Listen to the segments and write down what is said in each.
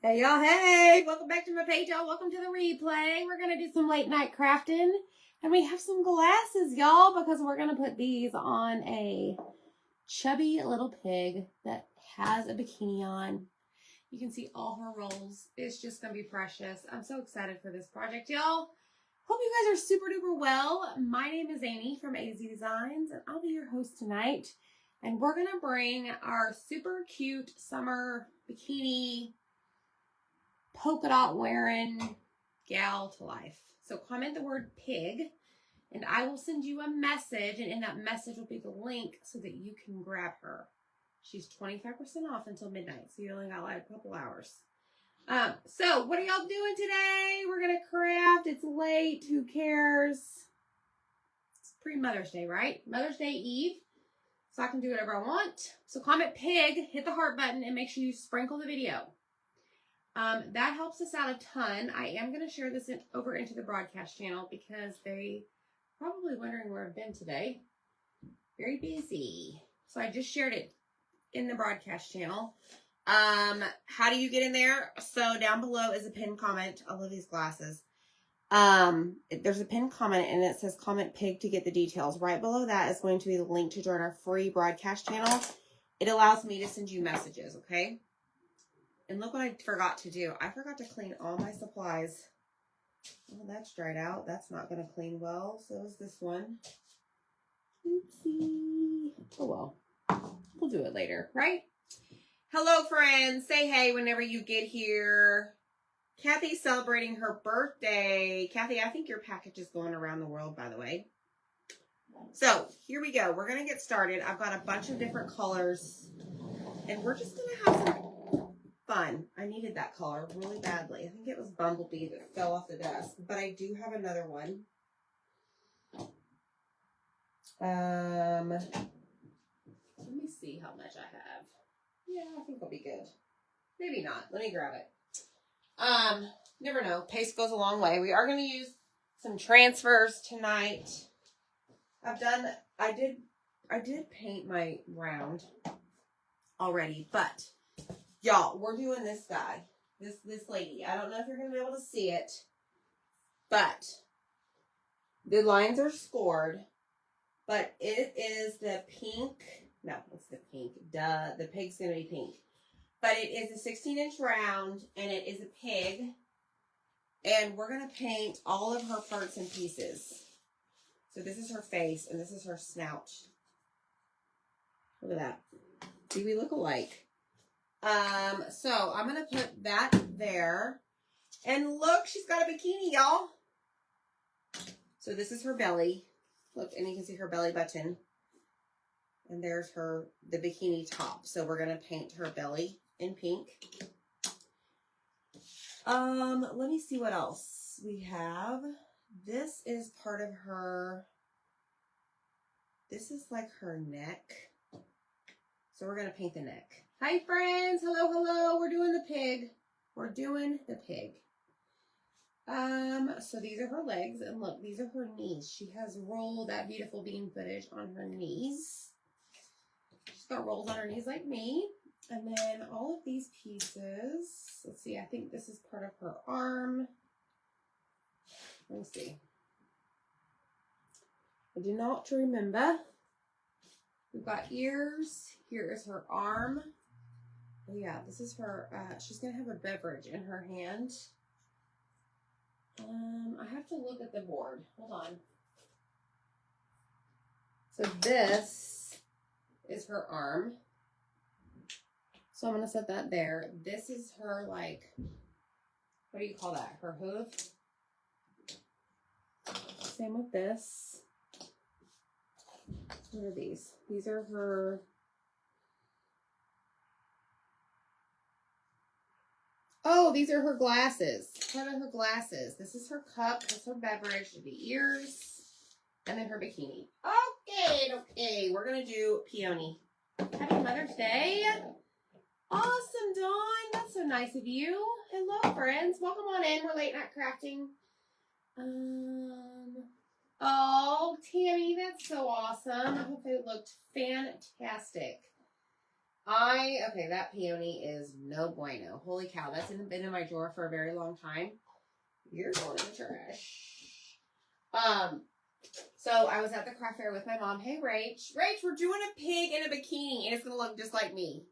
Hey y'all, hey! Welcome back to my page, y'all. Welcome to the replay. We're going to do some late night crafting. And we have some glasses, y'all, because we're going to put these on a chubby little pig that has a bikini on. You can see all her rolls. It's just going to be precious. I'm so excited for this project, y'all. Hope you guys are super duper well. My name is Amy from AZ Designs, and I'll be your host tonight. And we're going to bring our super cute summer bikini polka dot wearing gal to life. So comment the word pig and I will send you a message, and in that message will be the link so that you can grab her. She's 25% off until midnight, so you only got like a couple hours. So what are y'all doing today? We're gonna craft. It's late, who cares? It's pre-Mother's Day, right? Mother's Day Eve, so I can do whatever I want. So comment pig, hit the heart button, and make sure you sprinkle the video. That helps us out a ton. I am going to share this over into the broadcast channel because they probably wondering where I've been today. Very busy. So I just shared it in the broadcast channel. How do you get in there? So down below is a pinned comment. I love these glasses. There's a pinned comment and it says comment pig to get the details. Right below that is going to be the link to join our free broadcast channel. It allows me to send you messages, okay? And look what I forgot to do. I forgot to clean all my supplies. Oh, that's dried out. That's not going to clean well. So is this one. Oopsie. Oh, well. We'll do it later, right? Hello, friends. Say hey whenever you get here. Kathy's celebrating her birthday. Kathy, I think your package is going around the world, by the way. So here we go. We're going to get started. I've got a bunch of different colors. And we're just going to have some fun. I needed that color really badly. I think it was Bumblebee that fell off the desk, but I do have another one. Let me see how much I have. Yeah, I think it'll be good. Maybe not. Let me grab it. Never know. Pace goes a long way. We are going to use some transfers tonight. I did paint my round already, but y'all, we're doing this guy, this lady. I don't know if you're going to be able to see it, but the lines are scored, but it is the pink. No, it's the pink. Duh, the pig's going to be pink. But it is a 16-inch round, and it is a pig, and we're going to paint all of her parts and pieces. So this is her face, and this is her snout. Look at that. See, we look alike. So I'm going to put that there. And look, she's got a bikini, y'all. So this is her belly. Look, and you can see her belly button. And there's the bikini top. So we're going to paint her belly in pink. Let me see what else we have. This is part of her, this is like her neck. So we're going to paint the neck. Hi, friends. Hello, hello. We're doing the pig. We're doing the pig. So these are her legs. And look, these are her knees. She has rolled that beautiful bean footage on her knees. She's got rolls on her knees like me. And then all of these pieces. Let's see. I think this is part of her arm. Let me see. I do not remember. We've got ears. Here is her arm. Oh yeah, this is her, she's going to have a beverage in her hand. I have to look at the board. Hold on. So this is her arm. So I'm going to set that there. This is her, like, what do you call that? Her hoof. Same with this. What are these? These are her. Oh, these are her glasses. What are her glasses? This is her cup. This is her beverage. The ears. And then her bikini. Okay. We're going to do peony. Happy Mother's Day. Awesome, Dawn. That's so nice of you. Hello, friends. Welcome on in. We're late night crafting. Oh, Tammy, that's so awesome. I hope they looked fantastic. Okay, that peony is no bueno. Holy cow, that's been in my drawer for a very long time. You're going in the trash. So I was at the craft fair with my mom. Hey, Rach. Rach, we're doing a pig in a bikini, and it's going to look just like me.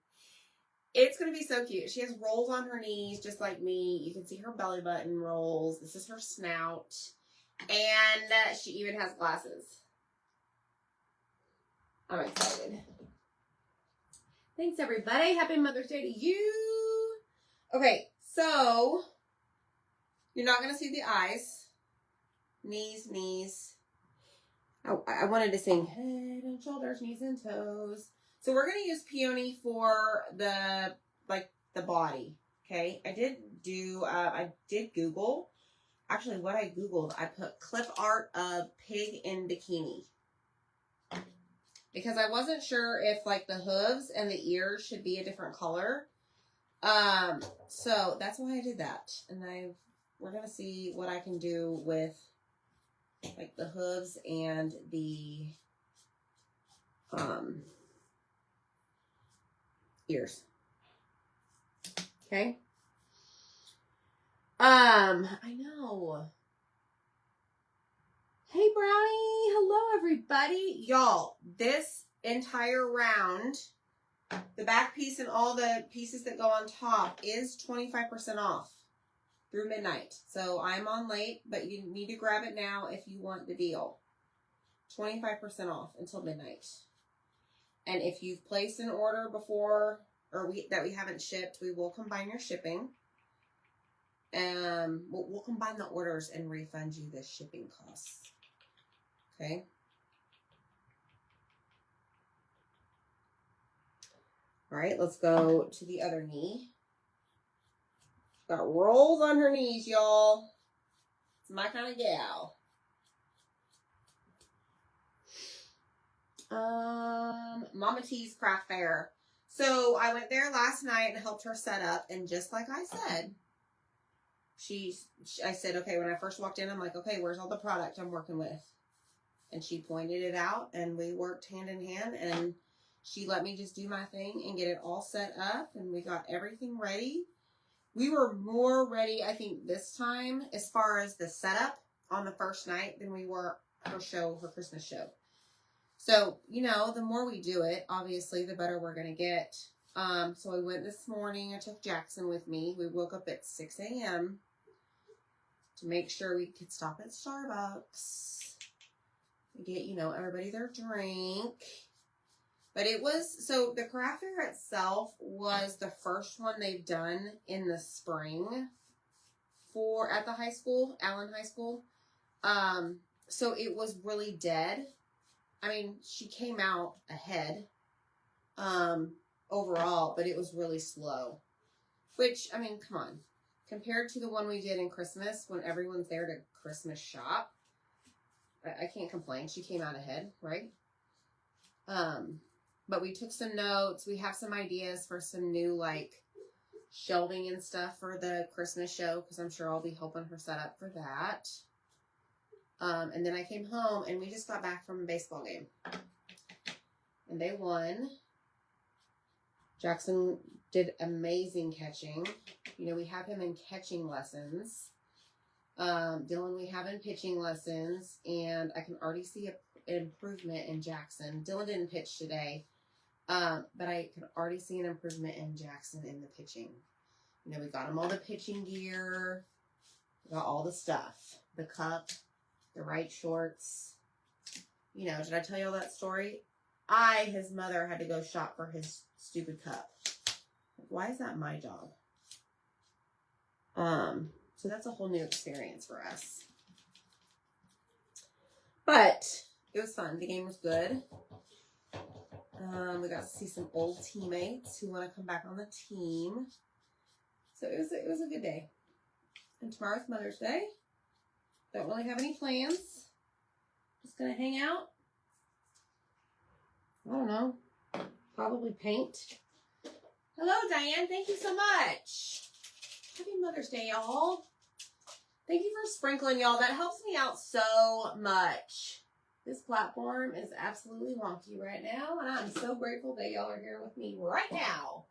It's going to be so cute. She has rolls on her knees, just like me. You can see her belly button rolls. This is her snout. And she even has glasses. I'm excited. Thanks, everybody. Happy Mother's Day to you. Okay, so you're not going to see the eyes. Knees, knees. I wanted to sing head and shoulders, knees and toes. So we're going to use peony for the body. Okay. I did Google. Actually, what I Googled, I put clip art of pig in bikini. Because I wasn't sure if like the hooves and the ears should be a different color. So that's why I did that. And we're going to see what I can do with like the hooves and the ears. Okay. I know. Hey, Brownie. Hello, everybody. Y'all, this entire round, the back piece and all the pieces that go on top is 25% off through midnight. So I'm on late, but you need to grab it now if you want the deal. 25% off until midnight. And if you've placed an order before or that we haven't shipped, we will combine your shipping. We'll combine the orders and refund you the shipping costs. Okay. All right, let's go to the other knee. Got rolls on her knees, y'all. It's my kind of gal. Mama T's Craft Fair. So I went there last night and helped her set up, and just like I said, I said, okay, when I first walked in, I'm like, okay, where's all the product I'm working with? And she pointed it out, and we worked hand in hand, and she let me just do my thing and get it all set up, and we got everything ready. We were more ready, I think, this time as far as the setup on the first night than we were her Christmas show. So, you know, the more we do it, obviously, the better we're going to get. So I went this morning. I took Jackson with me. We woke up at 6 a.m. to make sure we could stop at Starbucks and get, you know, everybody their drink. But so the craft fair itself was the first one they've done in the spring at the high school, Allen High School. So it was really dead. I mean, she came out ahead overall, but it was really slow. Which, I mean, come on. Compared to the one we did in Christmas when everyone's there to Christmas shop, I can't complain. She came out ahead, right? But we took some notes. We have some ideas for some new, like, shelving and stuff for the Christmas show, because I'm sure I'll be helping her set up for that. And then I came home, and we just got back from a baseball game. And they won. Jackson did amazing catching. You know, we have him in catching lessons. Dylan, we have in pitching lessons. And I can already see an improvement in Jackson. Dylan didn't pitch today. But I can already see an improvement in Jackson in the pitching. You know, we got him all the pitching gear. We got all the stuff. The cup. The right shorts. You know, did I tell you all that story? His mother, had to go shop for his stupid cup. Why is that my job? So that's a whole new experience for us. But it was fun. The game was good. We got to see some old teammates who want to come back on the team. So it was a good day. And tomorrow's Mother's Day. Don't really have any plans. Just gonna hang out. I don't know. Probably paint. Hello, Diane. Thank you so much. Happy Mother's Day, y'all. Thank you for sprinkling, y'all. That helps me out so much. This platform is absolutely wonky right now, and I'm so grateful that y'all are here with me right now.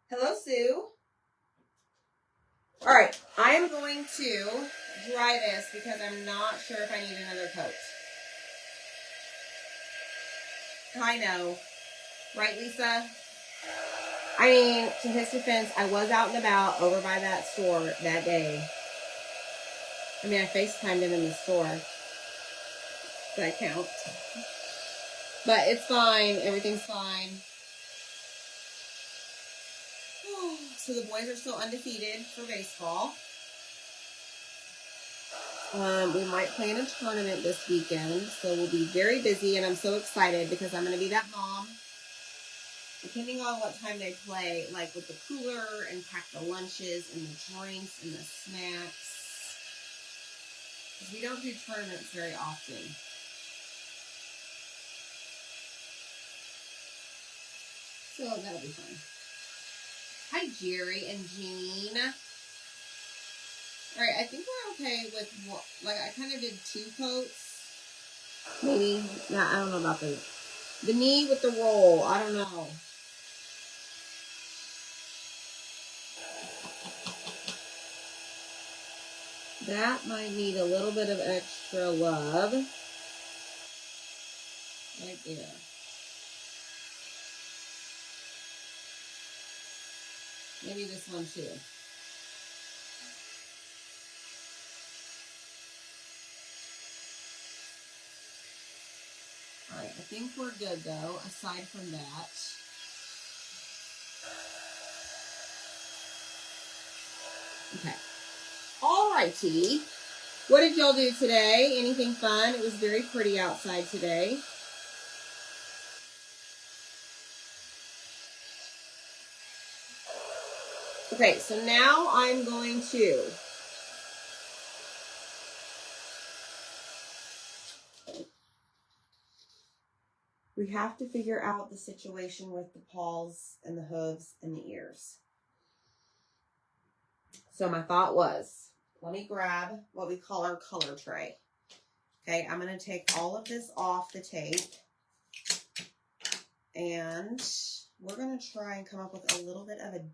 Hello, Sue. All right, I am going to dry this because I'm not sure if I need another coat. I know. Right, Lisa? I mean, to his defense, I was out and about over by that store that day. I mean, I FaceTimed him in the store. That counts. But it's fine. Everything's fine. So the boys are still undefeated for baseball. We might play in a tournament this weekend, so we'll be very busy, and I'm so excited because I'm going to be that mom. Depending on what time they play, like with the cooler and pack the lunches and the drinks and the snacks. Because we don't do tournaments very often. So that'll be fun. Hi, Jerry and Jean. All right, I think we're okay with, like, I kind of did 2 coats. Maybe. Yeah, I don't know about the knee with the roll. I don't know. That might need a little bit of extra love. Right there. Maybe this one too. All right, I think we're good though, aside from that. Okay. All righty. What did y'all do today? Anything fun? It was very pretty outside today. Okay, so now I'm going to we have to figure out the situation with the paws and the hooves and the ears. So my thought was, let me grab what we call our color tray. Okay, I'm going to take all of this off the tape. And we're going to try and come up with a little bit of a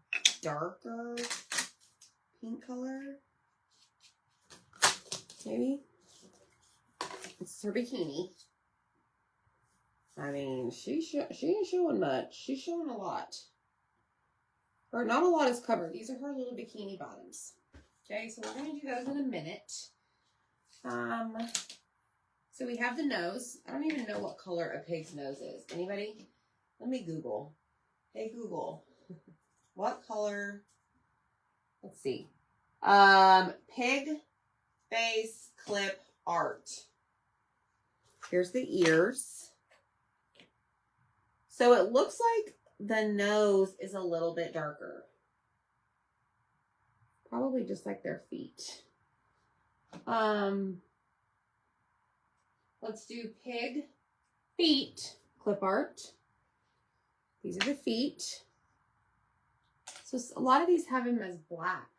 darker pink color. Maybe. It's her bikini. I mean, she ain't showing much. She's showing a lot. Or not a lot is covered. These are her little bikini bottoms. Okay, so we're going to do those in a minute. So we have the nose. I don't even know what color a pig's nose is. Anybody? Let me Google. Hey, Google. What color? Let's see. Pig face clip art. Here's the ears. So it looks like the nose is a little bit darker. Probably just like their feet. Let's do pig feet clip art. These are the feet. So a lot of these have him as black.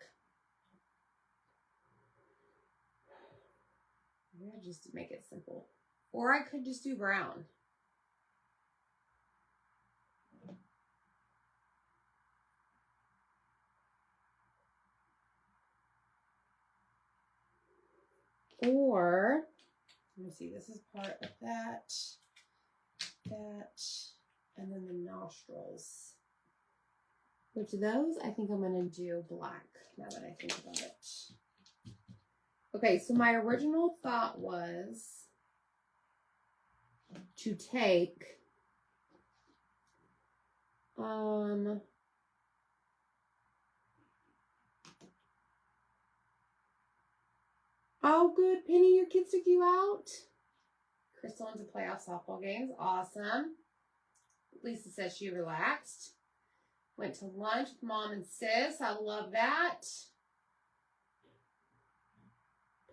Maybe I just make it simple. Or I could just do brown. Or, let me see, this is part of that, and then the nostrils. Which those, I think I'm going to do black, now that I think about it. Okay, so my original thought was to take, oh, good. Penny, your kids took you out? Crystal went to playoff softball games. Awesome. Lisa says she relaxed. Went to lunch with mom and sis. I love that.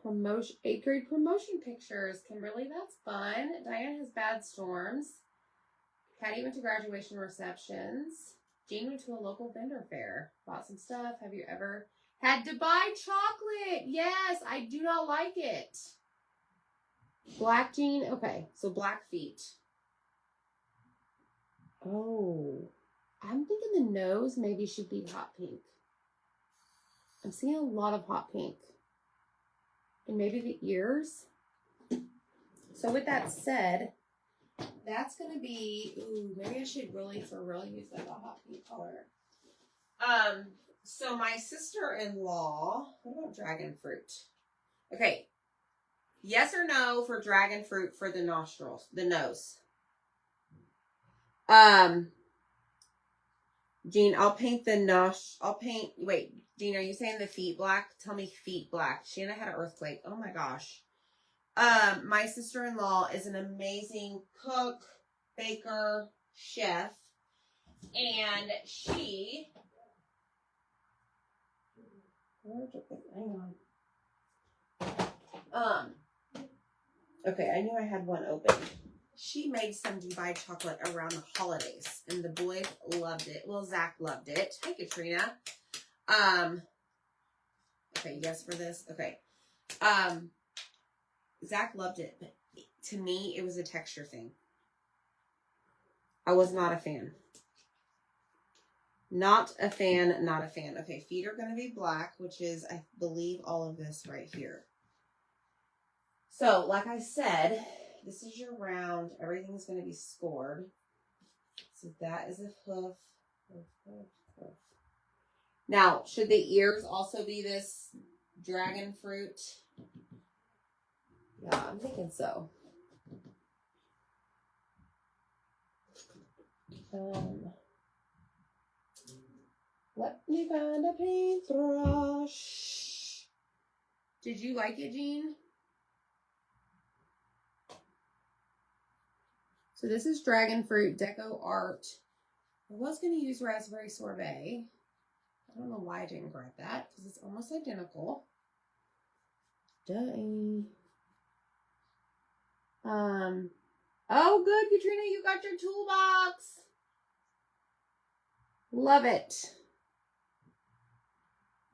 Promotion, 8th grade promotion pictures. Kimberly, that's fun. Diane has bad storms. Patty went to graduation receptions. Jean went to a local vendor fair. Bought some stuff. Have you ever had Dubai chocolate? Yes, I do not like it. Black jean. Okay, so black feet. Oh, I'm thinking the nose maybe should be hot pink. I'm seeing a lot of hot pink. And maybe the ears. So with that said, that's going to be, ooh, maybe I should really, for real, use like a hot pink color. So my sister-in-law, what about dragon fruit? Okay. Yes or no for dragon fruit for the nostrils, the nose? Jean, I'll paint the wait, Jean, are you saying the feet black? Tell me feet black. Shanna had an earthquake. Oh my gosh. My sister-in-law is an amazing cook, baker, chef, and she, hang on. Okay, I knew I had one open. She made some Dubai chocolate around the holidays, and the boys loved it. Well, Zach loved it. Hi, Katrina. Okay, yes for this. Okay. Zach loved it, but to me, it was a texture thing. I was not a fan. Not a fan, not a fan. Okay, feet are going to be black, which is, I believe, all of this right here. So, like I said, this is your round. Everything's going to be scored. So that is a hoof. Now, should the ears also be this dragon fruit? Yeah, I'm thinking so. Let me find a paintbrush. Did you like it, Jean? So this is dragon fruit deco art. I was going to use raspberry sorbet. I don't know why I didn't grab that because it's almost identical. Duh. Oh, good, Katrina, you got your toolbox. Love it.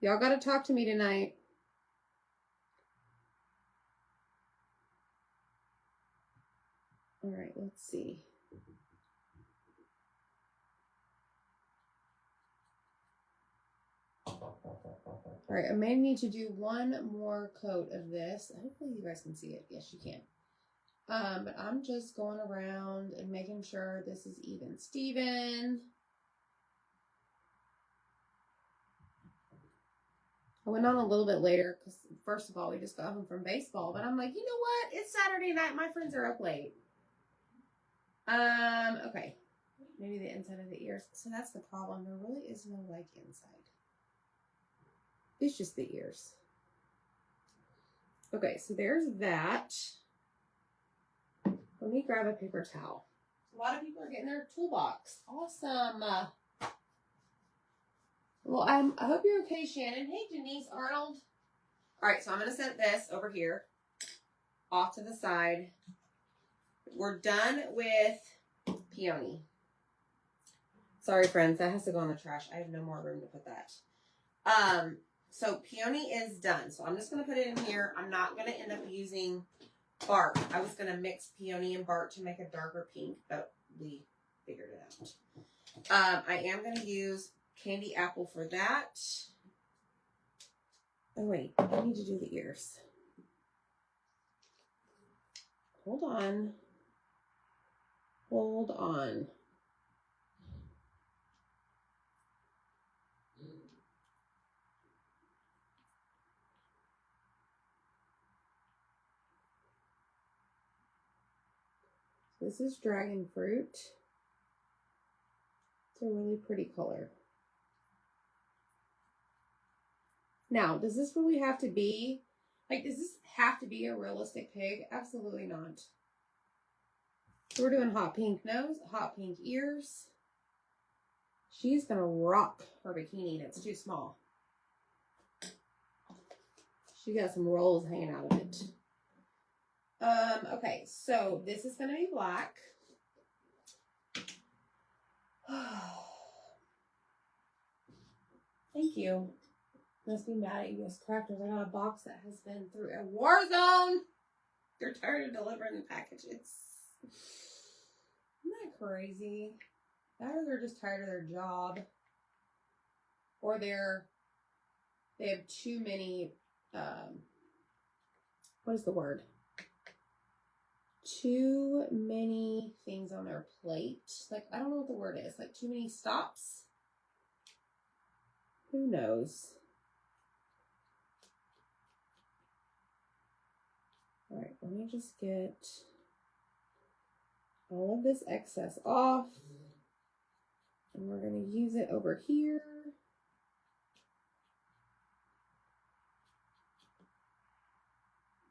Y'all got to talk to me tonight. All right, let's see. All right, I may need to do one more coat of this. Hopefully you guys can see it. Yes, you can. But I'm just going around and making sure this is even Steven. I went on a little bit later because, first of all, we just got home from baseball. But I'm like, you know what? It's Saturday night. My friends are up late. Okay. Maybe the inside of the ears. So that's the problem. There really is no, like, inside. It's just the ears. Okay, so there's that. Let me grab a paper towel. A lot of people are getting their toolbox. Awesome. Well, I hope you're okay, Shannon. Hey, Denise Arnold. All right, so I'm going to set this over here off to the side. We're done with peony. Sorry, friends. That has to go in the trash. I have no more room to put that. So peony is done. So I'm just going to put it in here. I'm not going to end up using bark. I was going to mix peony and bark to make a darker pink, but we figured it out. I am going to use candy apple for that. Oh, wait. I need to do the ears. Hold on. Hold on. This is dragon fruit. It's a really pretty color. Now, does this really have to be, like, does this have to be a realistic pig? Absolutely not. So we're doing hot pink nose, hot pink ears. She's going to rock her bikini, and it's too small. She got some rolls hanging out of it. Okay, so this is going to be black. Thank you. Must be mad at you as crafters. I got a box that has been through a war zone. They're tired of delivering the packages. Isn't that crazy? Or they're just tired of their job. Or they have too many, what is the word? Too many things on their plate. Like, I don't know what the word is. Like, too many stops? Who knows? All right, let me just get all of this excess off. And we're going to use it over here.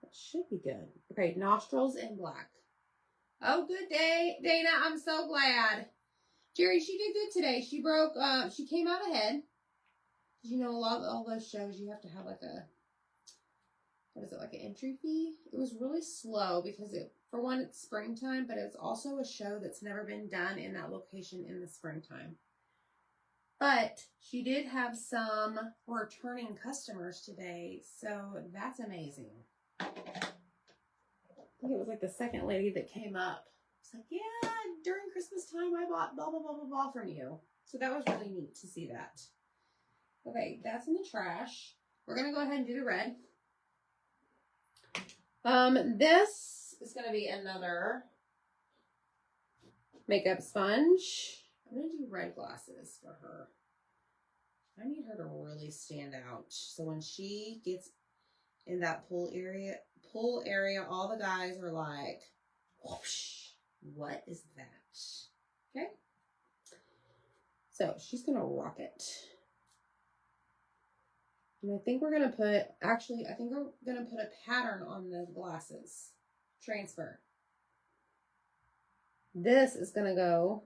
That should be good. Okay, nostrils in black. Oh, good day, Dana. I'm so glad. Jerry, she did good today. She she came out ahead. You know, all those shows, you have to have like like an entry fee? It was really slow because for one, it's springtime, but it's also a show that's never been done in that location in the springtime. But she did have some returning customers today, so that's amazing. I think it was like the second lady that came up. It's like, yeah, during Christmas time, I bought blah, blah, blah, blah, blah from you. So that was really neat to see that. Okay, that's in the trash. We're going to go ahead and do the red. This is going to be another makeup sponge. I'm going to do red glasses for her. I need her to really stand out. So when she gets in that pool area, all the guys are like, whoosh, what is that? Okay. So she's going to rock it. And I think we're going to put, actually, I think we're going to put a pattern on the glasses. Transfer. This is going to go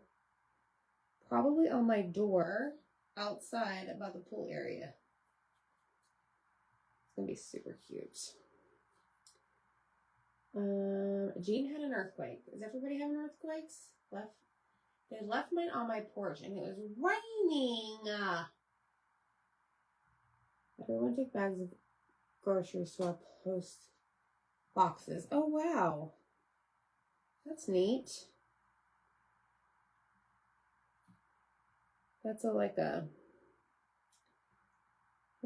probably on my door outside about the pool area. It's going to be super cute. Jean had an earthquake. Is everybody having earthquakes? They left mine on my porch and it was raining. Everyone took bags of groceries to our post boxes. Oh, wow. That's neat. That's don't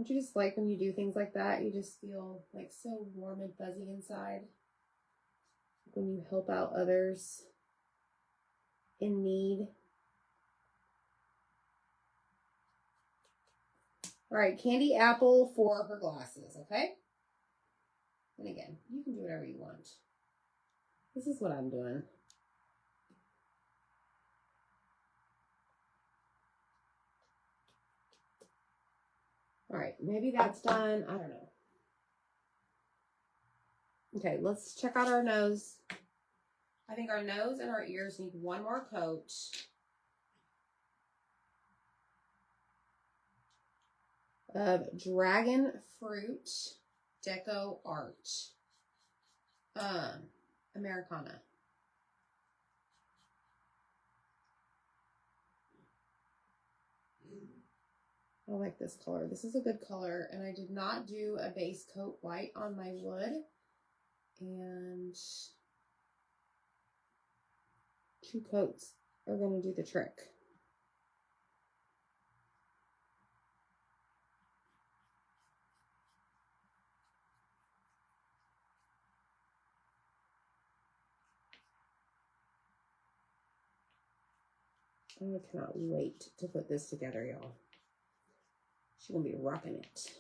you just like when you do things like that? You just feel like so warm and fuzzy inside. When you help out others in need. All right, candy apple for her glasses, okay? And again, you can do whatever you want. This is what I'm doing. All right, maybe that's done. I don't know. Okay, let's check out our nose. I think our nose and our ears need one more coat. Of Dragon Fruit Deco Art. Americana. I like this color. This is a good color, and I did not do a base coat white on my wood. And 2 coats are going to do the trick. I cannot wait to put this together, y'all. She's going to be rocking it.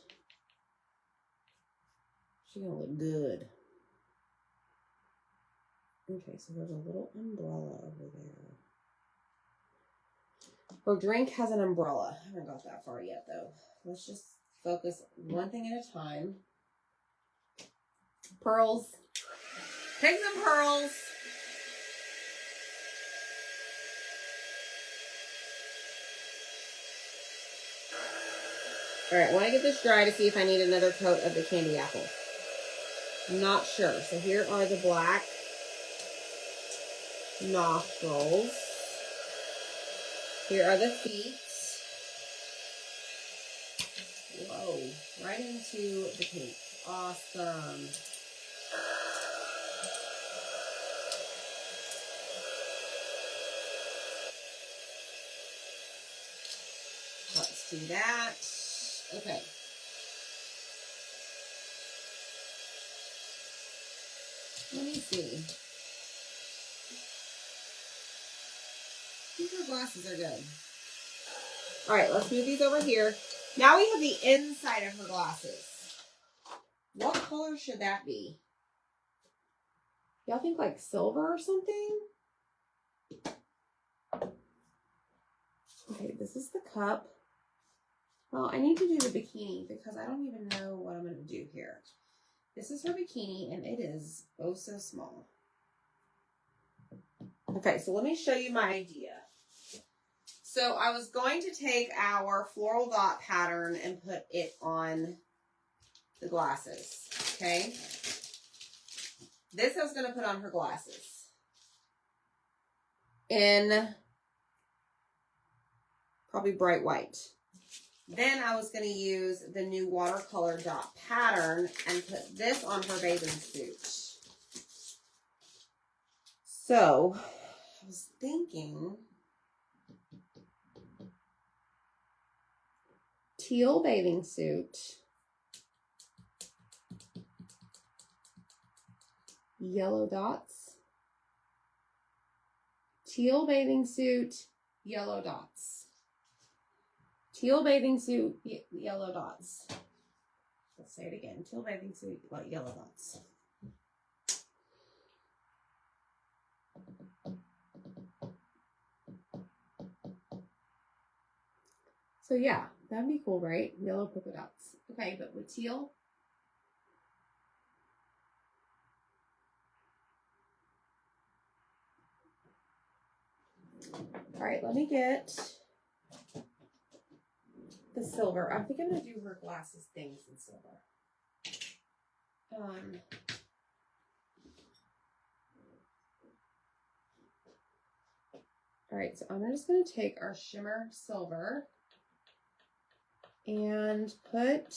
She's going to look good. Okay, so there's a little umbrella over there. Her drink has an umbrella. I haven't got that far yet, though. Let's just focus one thing at a time. Pearls. Take some pearls. All right, I want to get this dry to see if I need another coat of the candy apple. I'm not sure. So here are the black nostrils. Here are the feet. Whoa, right into the pink. Awesome. see that. Okay. Let me see. I think her glasses are good. All right, let's move these over here. Now we have the inside of her glasses. What color should that be? Y'all think like silver or something? Okay, this is the cup. Well, I need to do the bikini because I don't even know what I'm going to do here. This is her bikini, and it is oh so small. Okay, so let me show you my idea. So I was going to take our floral dot pattern and put it on the glasses, okay? This I was going to put on her glasses in probably bright white. Then I was going to use the new watercolor dot pattern and put this on her bathing suit. So I was thinking teal bathing suit, yellow dots, teal bathing suit, yellow dots, teal bathing suit, yellow dots. Let's say it again. Teal bathing suit, yellow dots. So yeah, that'd be cool, right? Yellow polka dots. Okay, but with teal. All right, let me get the silver. I think I'm gonna do her glasses things in silver. All right, so I'm just gonna take our shimmer silver and put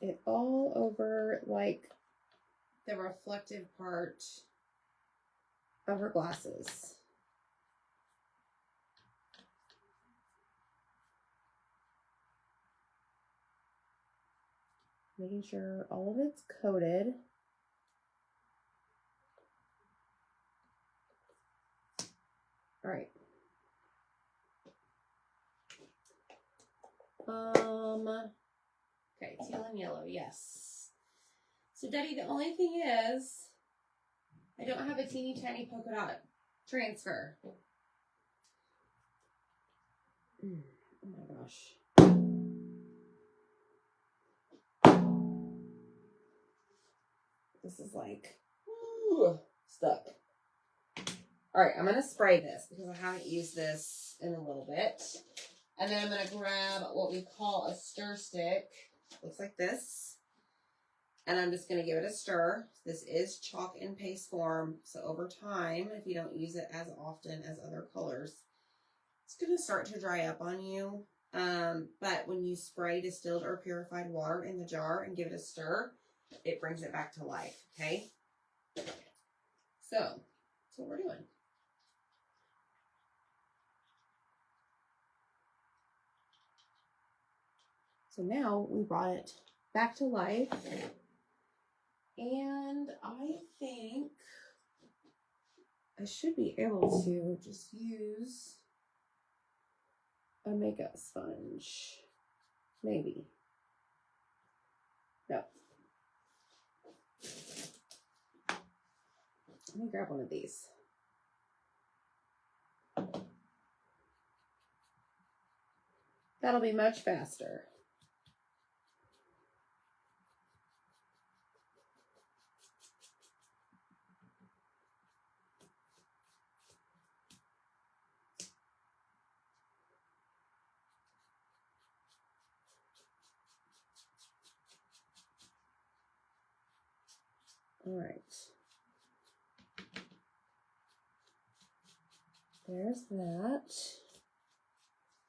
it all over like the reflective part of her glasses. Making sure all of it's coated. All right. Okay, teal and yellow, yes. So Debbie, the only thing is, I don't have a teeny tiny polka dot transfer. Oh my gosh. This is like, stuck. All right, I'm going to spray this because I haven't used this in a little bit. And then I'm going to grab what we call a stir stick. Looks like this. And I'm just going to give it a stir. This is chalk and paste form. So over time, if you don't use it as often as other colors, it's going to start to dry up on you. But when you spray distilled or purified water in the jar and give it a stir, it brings it back to life, okay? So that's what we're doing. So now we brought it back to life. And I think I should be able to just use a makeup sponge. Maybe. No. Let me grab one of these. That'll be much faster. All right. There's that.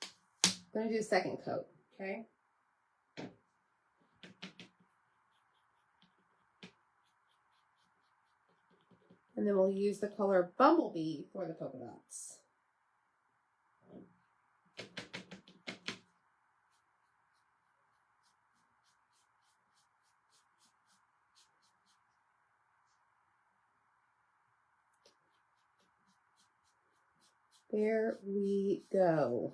I'm going to do a second coat, okay? And then we'll use the color Bumblebee for the polka dots. There we go.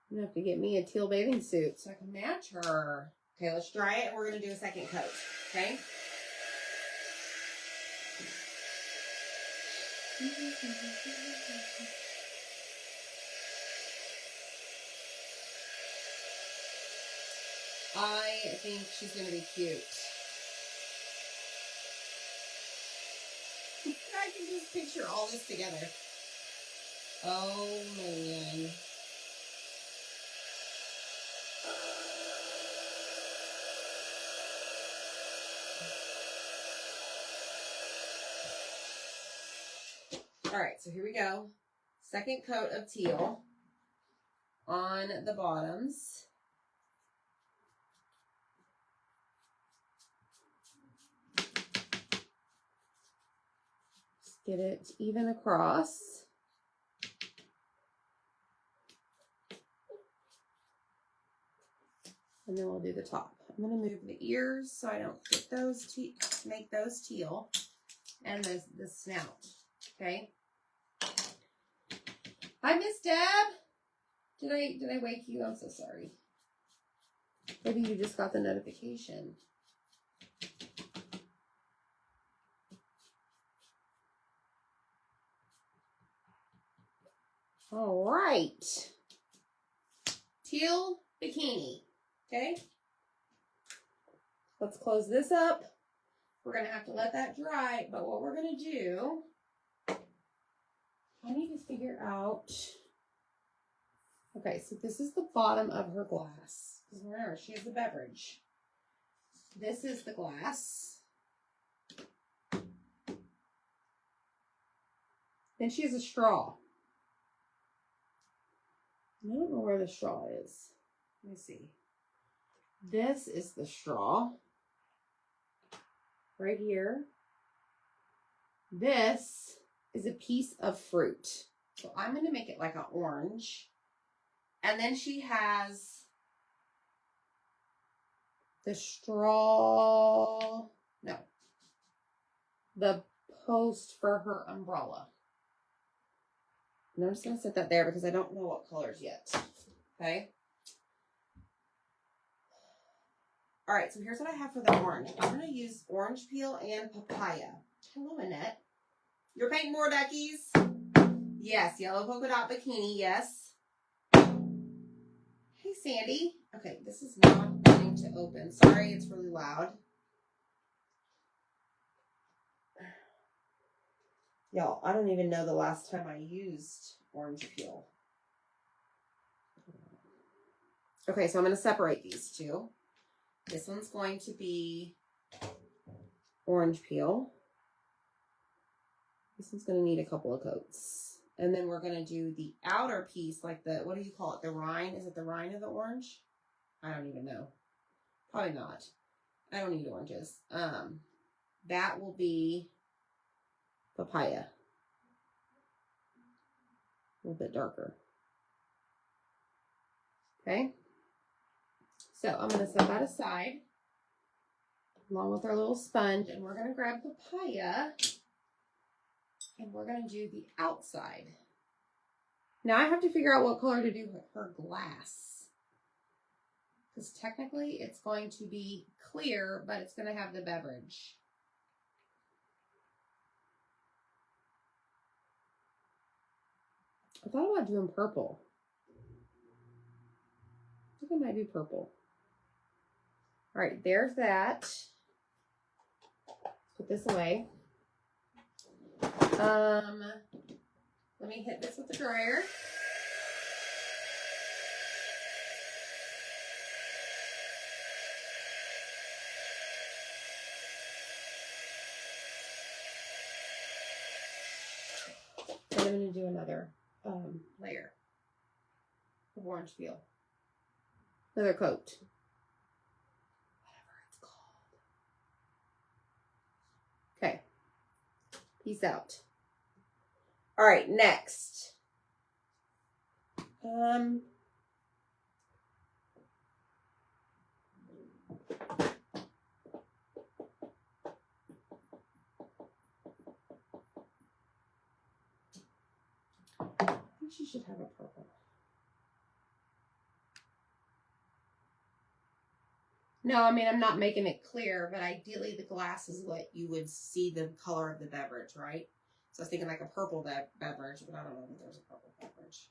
I'm gonna have to get me a teal bathing suit so I can match her. Okay, let's dry it and we're gonna do a second coat, okay? I think she's gonna be cute. I can just picture all this together. Oh man. All right, so here we go. Second coat of teal on the bottoms. Just get it even across. And then we'll do the top. I'm going to move the ears so I don't get those make those teal, and the snout. Okay. Hi, Miss Deb. Did I wake you? I'm so sorry. Maybe you just got the notification. All right. Teal bikini. Okay. Let's close this up. We're going to have to let that dry, but what we're going to do, I need to figure out. Okay, so this is the bottom of her glass. Because remember, she has the beverage. This is the glass. Then she has a straw. I don't know where the straw is. Let me see. This is the straw. Right here. This is a piece of fruit. So I'm going to make it like an orange. And then she has the straw. No. The post for her umbrella. And I'm just going to set that there because I don't know what colors yet. Okay. All right, so here's what I have for the orange. I'm going to use orange peel and papaya. Hello, Annette. You're painting more duckies? Yes, yellow polka dot bikini, yes. Hey, Sandy. Okay, this is not going to open. Sorry, it's really loud. Y'all, I don't even know the last time I used orange peel. Okay, so I'm going to separate these two. This one's going to be orange peel. This one's going to need a couple of coats. And then we're going to do the outer piece, like the, what do you call it? The rind? Is it the rind of the orange? I don't even know. Probably not. I don't need oranges. That will be papaya. A little bit darker. Okay. So I'm going to set that aside along with our little sponge, and we're going to grab papaya and we're going to do the outside. Now I have to figure out what color to do with her glass, because technically it's going to be clear, but it's going to have the beverage. I thought about doing purple. I think I might do purple. All right, there's that. Put this away. Let me hit this with the dryer. And I'm going to do another layer of orange peel. Another coat. Whatever it's called. Okay. Peace out. All right, next. think she should have a purple. No, I mean, I'm not making it clear, but ideally the glass is what you would see the color of the beverage, right? So I was thinking like a purple beverage, but I don't know if there's a purple beverage.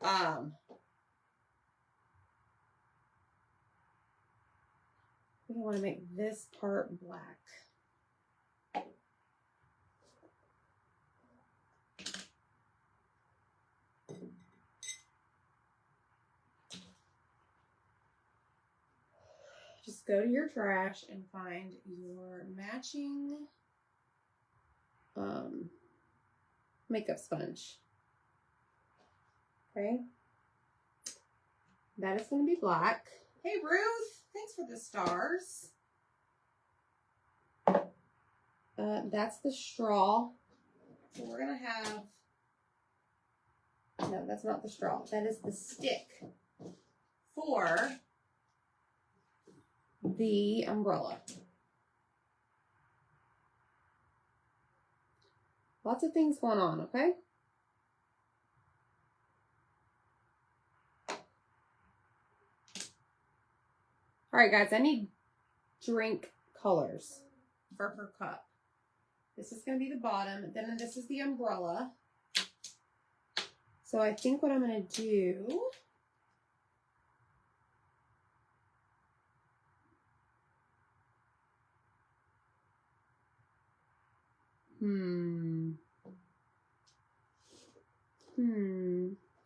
I think I want to make this part black. Just go to your trash and find your matching makeup sponge. Okay. That is going to be black. Hey, Ruth. Thanks for the stars. That's the straw. So we're going to have... No, that's not the straw. That is the stick for the umbrella. Lots of things going on, okay? All right, guys, I need drink colors for her cup. This is going to be the bottom. Then this is the umbrella. So I think what I'm going to do...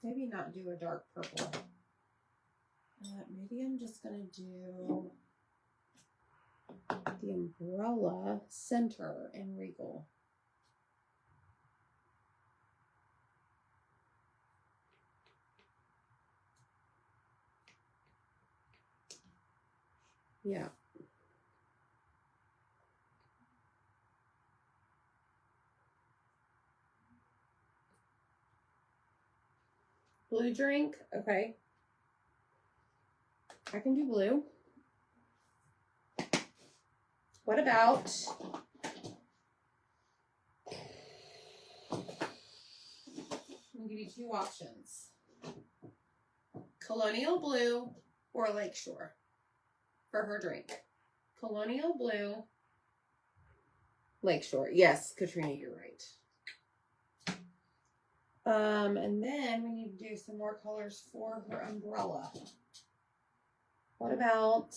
Maybe not do a dark purple. Maybe I'm just going to do the umbrella center and regal. Yeah. Blue drink, okay. I can do blue. What about I'm gonna give you two options. Colonial blue or Lakeshore for her drink. Colonial blue, Lakeshore. Yes, Katrina, you're right. And then we need to do some more colors for her umbrella. What about,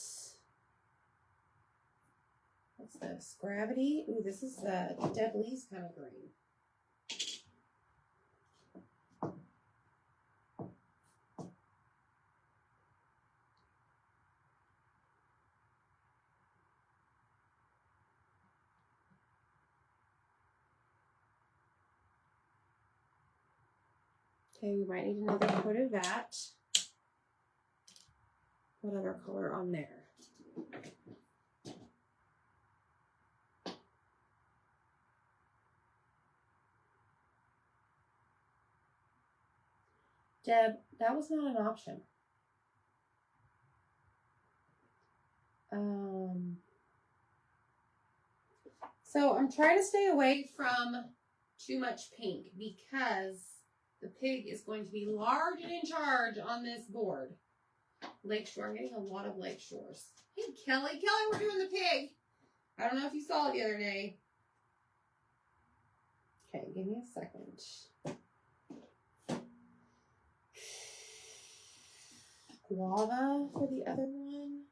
what's this? Gravity? Ooh, this is Deb Lee's kind of green. Okay, we might need another coat of that. What other color on there? Deb, that was not an option. So I'm trying to stay away from too much pink because the pig is going to be large and in charge on this board. Lakeshore, I'm getting a lot of Lakeshores. Hey, Kelly. Kelly, we're doing the pig. I don't know if you saw it the other day. Okay, give me a second. Guava for the other one.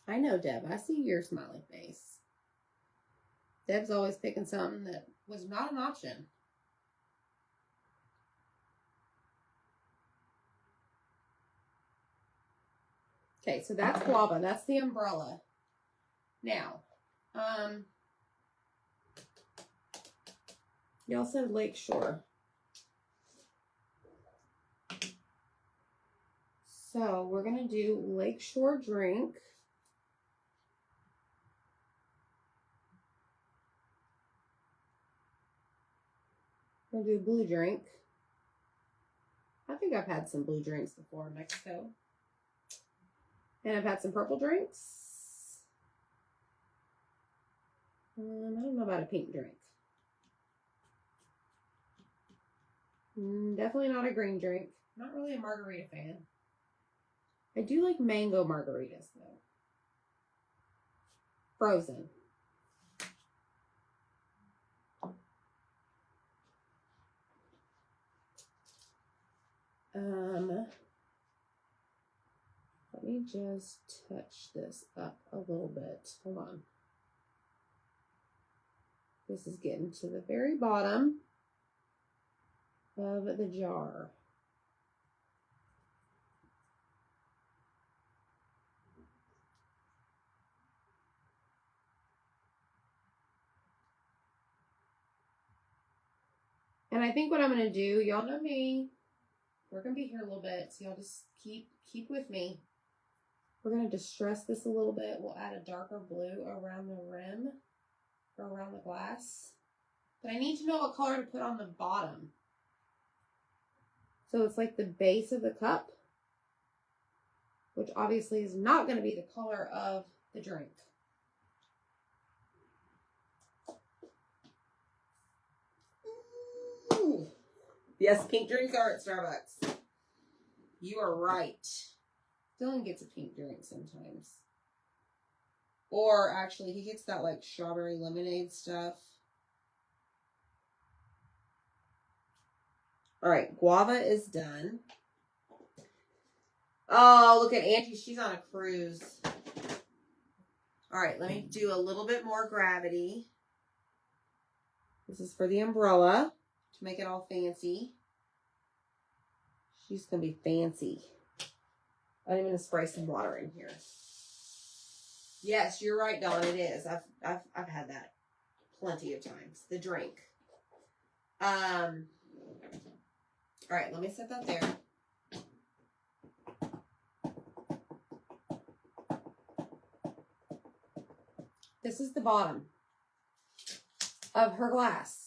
I know, Deb. I see your smiley face. Deb's always picking something that was not an option. Okay, so that's guava. That's the umbrella. Now, y'all said Lakeshore. So we're going to do Lakeshore drink. We're going to do blue drink. I think I've had some blue drinks before in Mexico. And I've had some purple drinks. I don't know about a pink drink. Definitely not a green drink. Not really a margarita fan. I do like mango margaritas, though. Frozen. Let me just touch this up a little bit. Hold on. This is getting to the very bottom of the jar. And I think what I'm going to do, y'all know me, we're going to be here a little bit, so y'all just keep with me. We're going to distress this a little bit. We'll add a darker blue around the rim, or around the glass. But I need to know what color to put on the bottom. So it's like the base of the cup, which obviously is not going to be the color of the drink. Ooh. Yes, pink drinks are at Starbucks. You are right. Dylan gets a pink drink sometimes. Or actually, he gets that like strawberry lemonade stuff. All right, guava is done. Oh, look at Angie. She's on a cruise. All right, let me do a little bit more gravity. This is for the umbrella to make it all fancy. She's going to be fancy. I'm going to spray some water in here. Yes, you're right, Dawn. It is. I've had that plenty of times. The drink. All right, let me set that there. This is the bottom of her glass.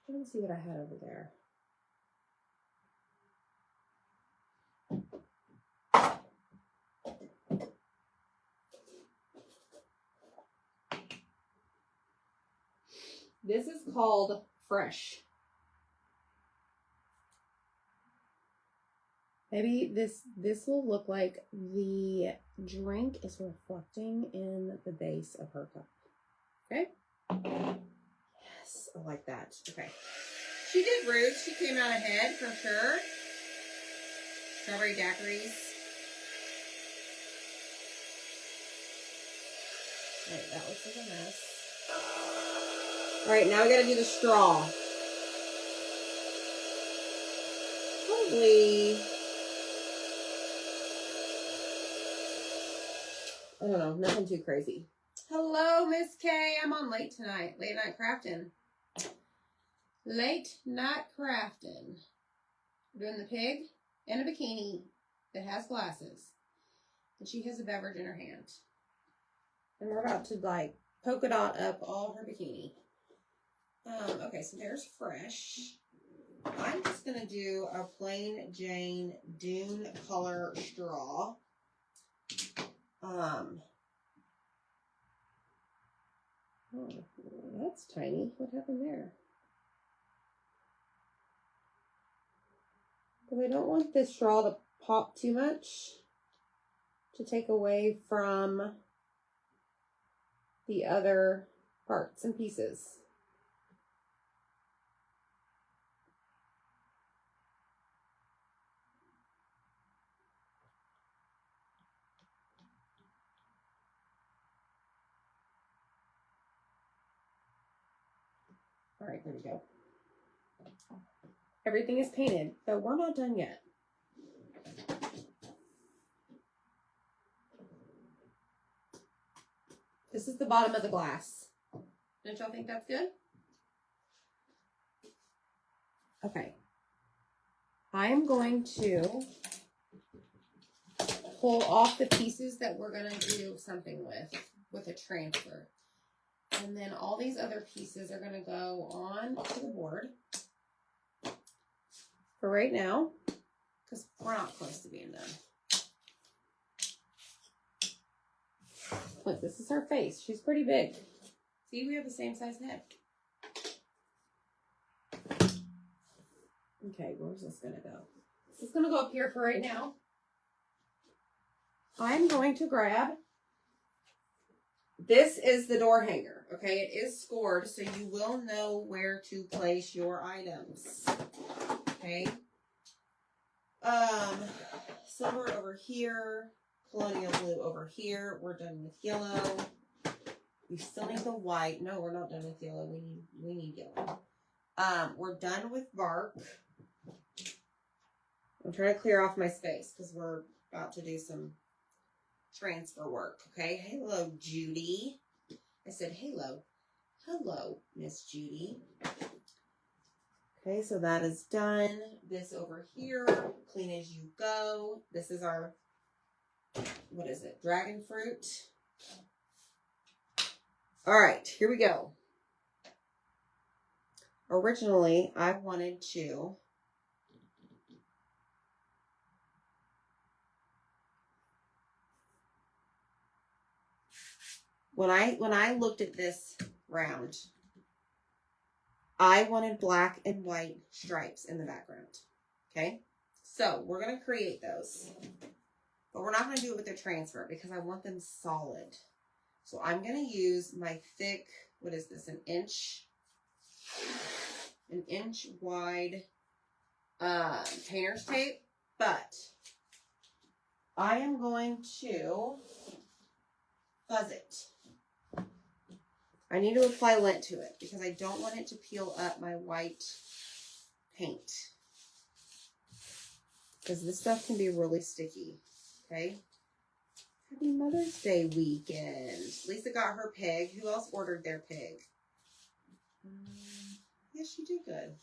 Let me see what I had over there. This is called Fresh. Maybe this will look like the drink is reflecting in the base of her cup. Okay? Yes, I like that. Okay. She did roots. She came out ahead for sure. Strawberry daiquiris. Alright, that looks like a mess. Alright, now we gotta do the straw. Probably, I don't know, nothing too crazy. Hello, Miss K. I'm on late tonight. Late night crafting. Late night crafting. We're doing the pig and a bikini that has glasses. And she has a beverage in her hand. And we're about to like polka dot up all her bikini. Okay, so there's Fresh. I'm just going to do a plain Jane Dune color straw. Oh, that's tiny. What happened there? Because I don't want this straw to pop too much to take away from the other parts and pieces. All right, there we go. Everything is painted, but we're not done yet. This is the bottom of the glass. Don't y'all think that's good? Okay. I am going to pull off the pieces that we're going to do something with a transfer. And then all these other pieces are going to go on to the board for right now, because we're not close to being done. Look, this is her face. She's pretty big. See, we have the same size head. Okay, where's this going to go? It's going to go up here for right now. I'm going to grab, this is the door hanger, okay? It is scored, so you will know where to place your items, okay? Silver over here, colonial blue over here. We're done with yellow. We still need the white. No, we're not done with yellow. We need yellow. We're done with bark. I'm trying to clear off my space because we're about to do some transfer work, okay? Hello, Judy. I said hello. Hello, Miss Judy. Okay, so that is done. This over here, clean as you go. This is our, what is it? Dragon fruit. All right, here we go. Originally, I wanted to when I looked at this round, I wanted black and white stripes in the background. Okay? So, we're going to create those. But we're not going to do it with the transfer because I want them solid. So, I'm going to use my thick, what is this, an inch wide painter's tape. But I am going to fuzz it. I need to apply lint to it because I don't want it to peel up my white paint. Because this stuff can be really sticky. Okay? Happy Mother's Day weekend. Lisa got her pig. Who else ordered their pig? Yes, she did good.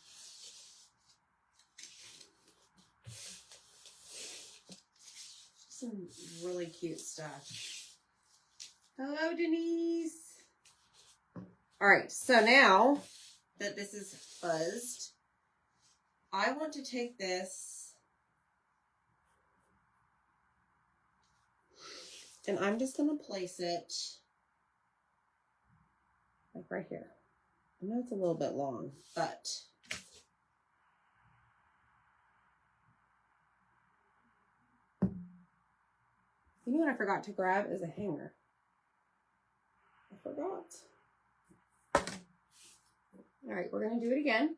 Some really cute stuff. Hello, Denise. All right, so now that this is fuzzed, I want to take this and I'm just going to place it like right here. I know it's a little bit long, but you know what I forgot to grab is a hanger. I forgot. All right, we're going to do it again.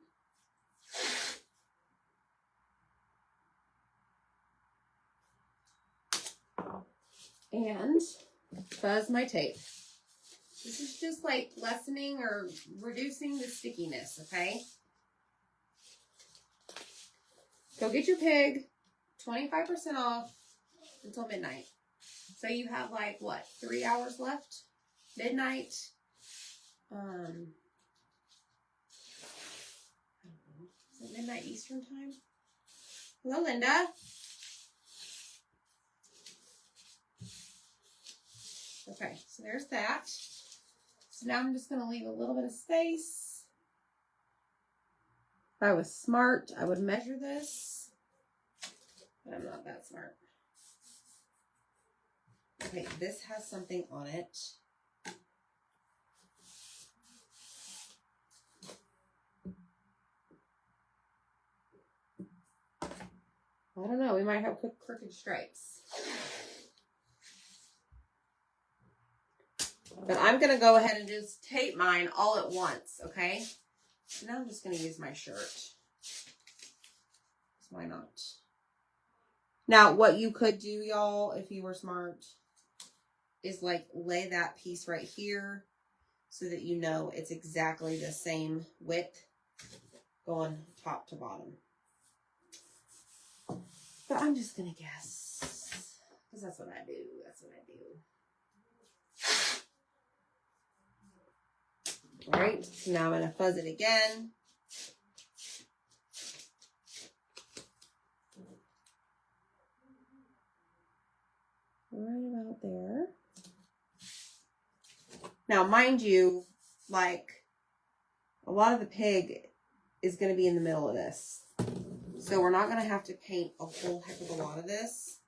And fuzz my tape. This is just like lessening or reducing the stickiness, okay? Go get your pig, 25% off until midnight. So you have like, what, 3 hours left? Midnight. Is it midnight Eastern time? Hello, Linda. Okay, so there's that. So now I'm just going to leave a little bit of space. If I was smart, I would measure this. But I'm not that smart. Okay, this has something on it. I don't know. We might have crooked stripes. But I'm going to go ahead and just tape mine all at once, okay? So now I'm just going to use my shirt. Why not? Now, what you could do, y'all, if you were smart, is like lay that piece right here so that you know it's exactly the same width going top to bottom. But I'm just going to guess because that's what I do. That's what I do. All right, so now I'm going to fuzz it again. Right about there. Now, mind you, like, a lot of the pig is going to be in the middle of this. So we're not going to have to paint a whole heck of a lot of this.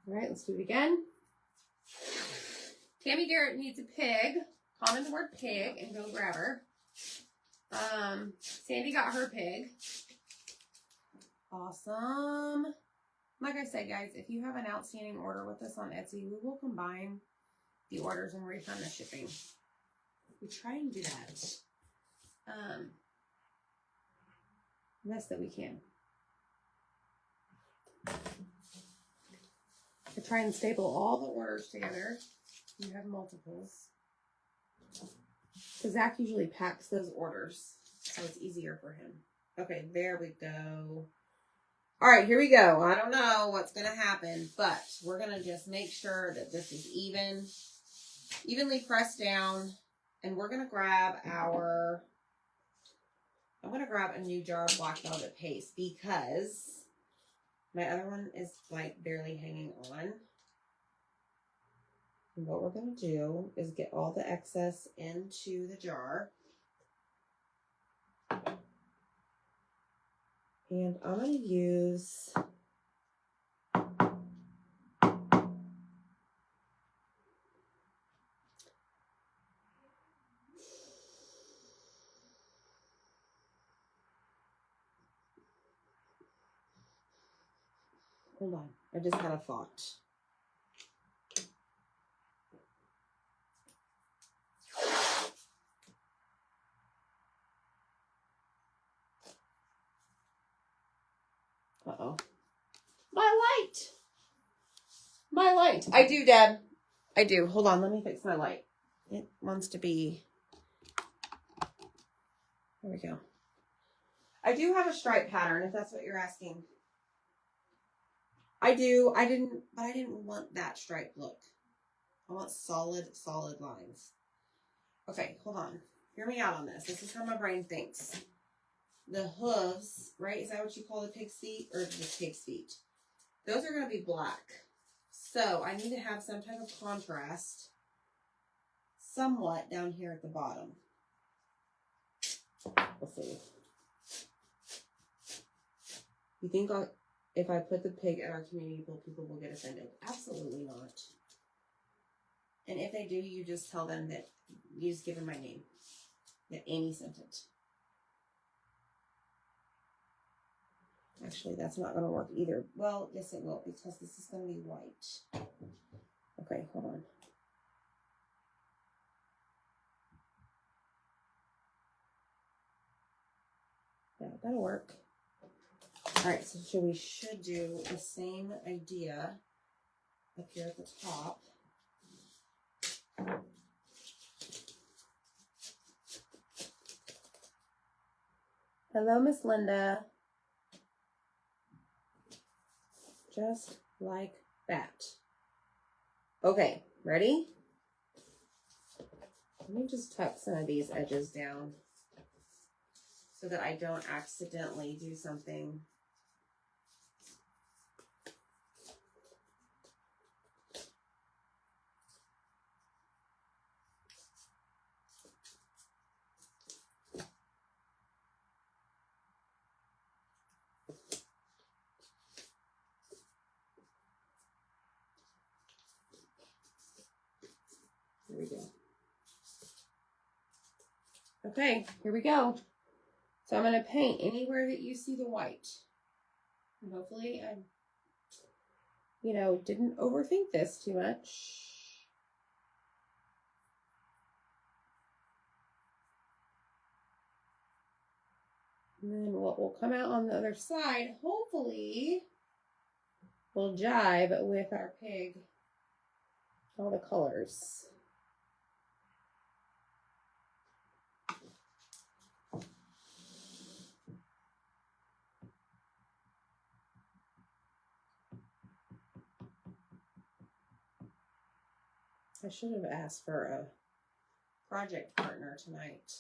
All right, let's do it again. Tammy Garrett needs a pig. Comment the word pig and go grab her. Sandy got her pig. Awesome. Like I said, guys, if you have an outstanding order with us on Etsy, we will combine the orders and refund the shipping. We try and do that. Best that we can. I try and staple all the orders together. You have multiples. Because Zach usually packs those orders, so it's easier for him. Okay, there we go. All right, here we go. I don't know what's going to happen, but we're going to just make sure that this is evenly pressed down. And we're going to grab I'm going to grab a new jar of black velvet paste because my other one is like barely hanging on. And what we're going to do is get all the excess into the jar. And I'm going to use hold on. I just had a thought. Uh-oh. My light. I do, Deb. I do. Hold on. Let me fix my light. It wants to be. There we go. I do have a stripe pattern, if that's what you're asking. I do. But I didn't want that stripe look. I want solid lines. Okay, hold on. Hear me out on this. This is how my brain thinks. The hooves, right? Is that what you call the pig's feet? Or just pig's feet? Those are going to be black. So I need to have some type of contrast somewhat down here at the bottom. Let's see. You think if I put the pig at our community pool, people will get offended? Absolutely not. And if they do, you just tell them that you just give them my name. That Amy sent it. Actually, that's not going to work either. Well, yes, it will, because this is going to be white. Okay, hold on. Yeah, that'll work. All right, so we should do the same idea up here at the top. Hello, Miss Linda. Just like that. Okay, ready? Let me just tuck some of these edges down so that I don't accidentally do something. There we go. Okay, here we go. So I'm going to paint anywhere that you see the white. And hopefully I, didn't overthink this too much. And then what will come out on the other side, hopefully, will jive with our pig, all the colors. I should have asked for a project partner tonight.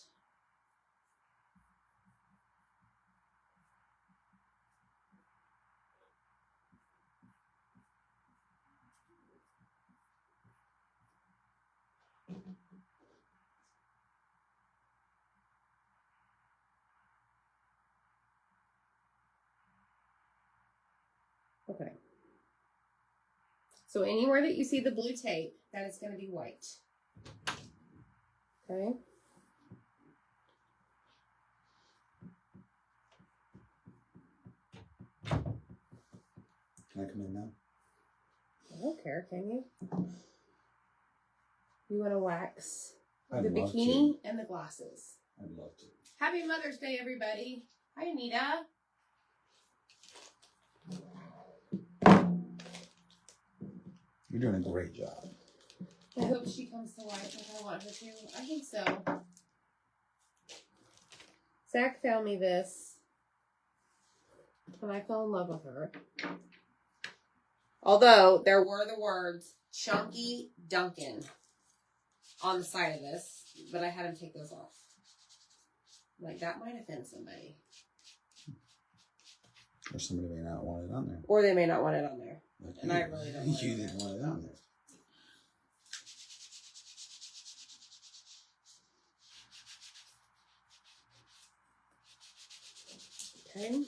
Okay. So anywhere that you see the blue tape, that is going to be white. Okay. Can I come in now? I don't care, can you? You want to wax I'd the love bikini and the glasses. I'd love to. Happy Mother's Day, everybody. Hi, Anita. You're doing a great job. I hope she comes to life like I want her to. I think so. Zach found me this, and I fell in love with her. Although, there were the words, Chunky Duncan, on the side of this, but I had him take those off. Like, that might offend somebody. Or somebody may not want it on there. Or they may not want it on there. Like And you, I really don't want You it didn't want it on there. Okay.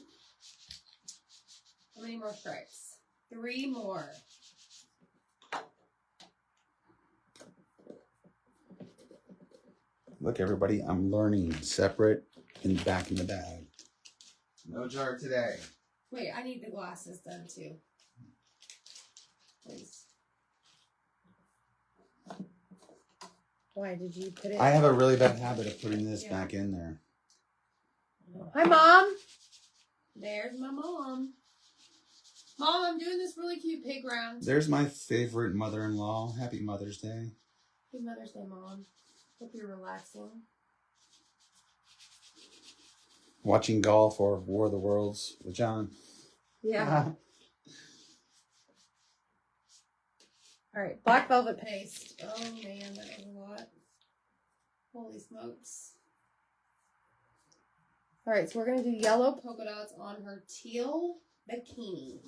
How many more stripes? 3 more. Look, everybody, I'm learning separate and back in the bag. No jar today. Wait, I need the glasses done too. Please. Why did you put it? I have a really bad habit of putting this back in there. Hi, Mom. There's my mom. Mom, I'm doing this really cute pig round. There's my favorite mother-in-law. Happy Mother's Day. Happy Mother's Day, Mom. Hope you're relaxing. Watching golf or War of the Worlds with John. Yeah. All right, black velvet paste. Oh, man, that was a lot. Holy smokes. All right, so we're going to do yellow polka dots on her teal bikini.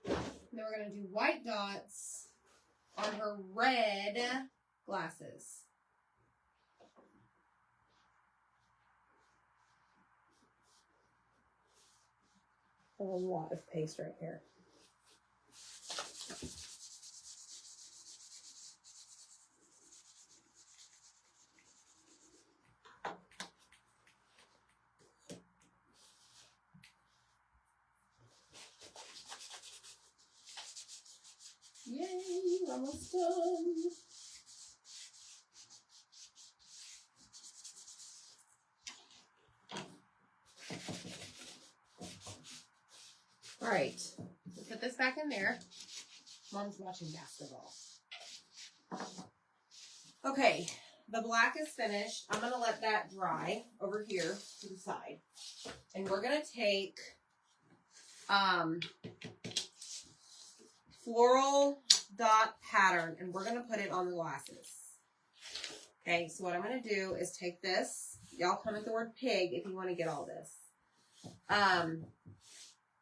And then we're going to do white dots on her red glasses. A lot of paste right here. Yay, we're almost done. All right, so put this back in there. Mom's watching basketball. Okay, the black is finished. I'm gonna let that dry over here to the side. And we're gonna take floral dot pattern and we're gonna put it on the glasses. Okay, so what I'm gonna do is take this. Y'all come with the word pig if you want to get all this.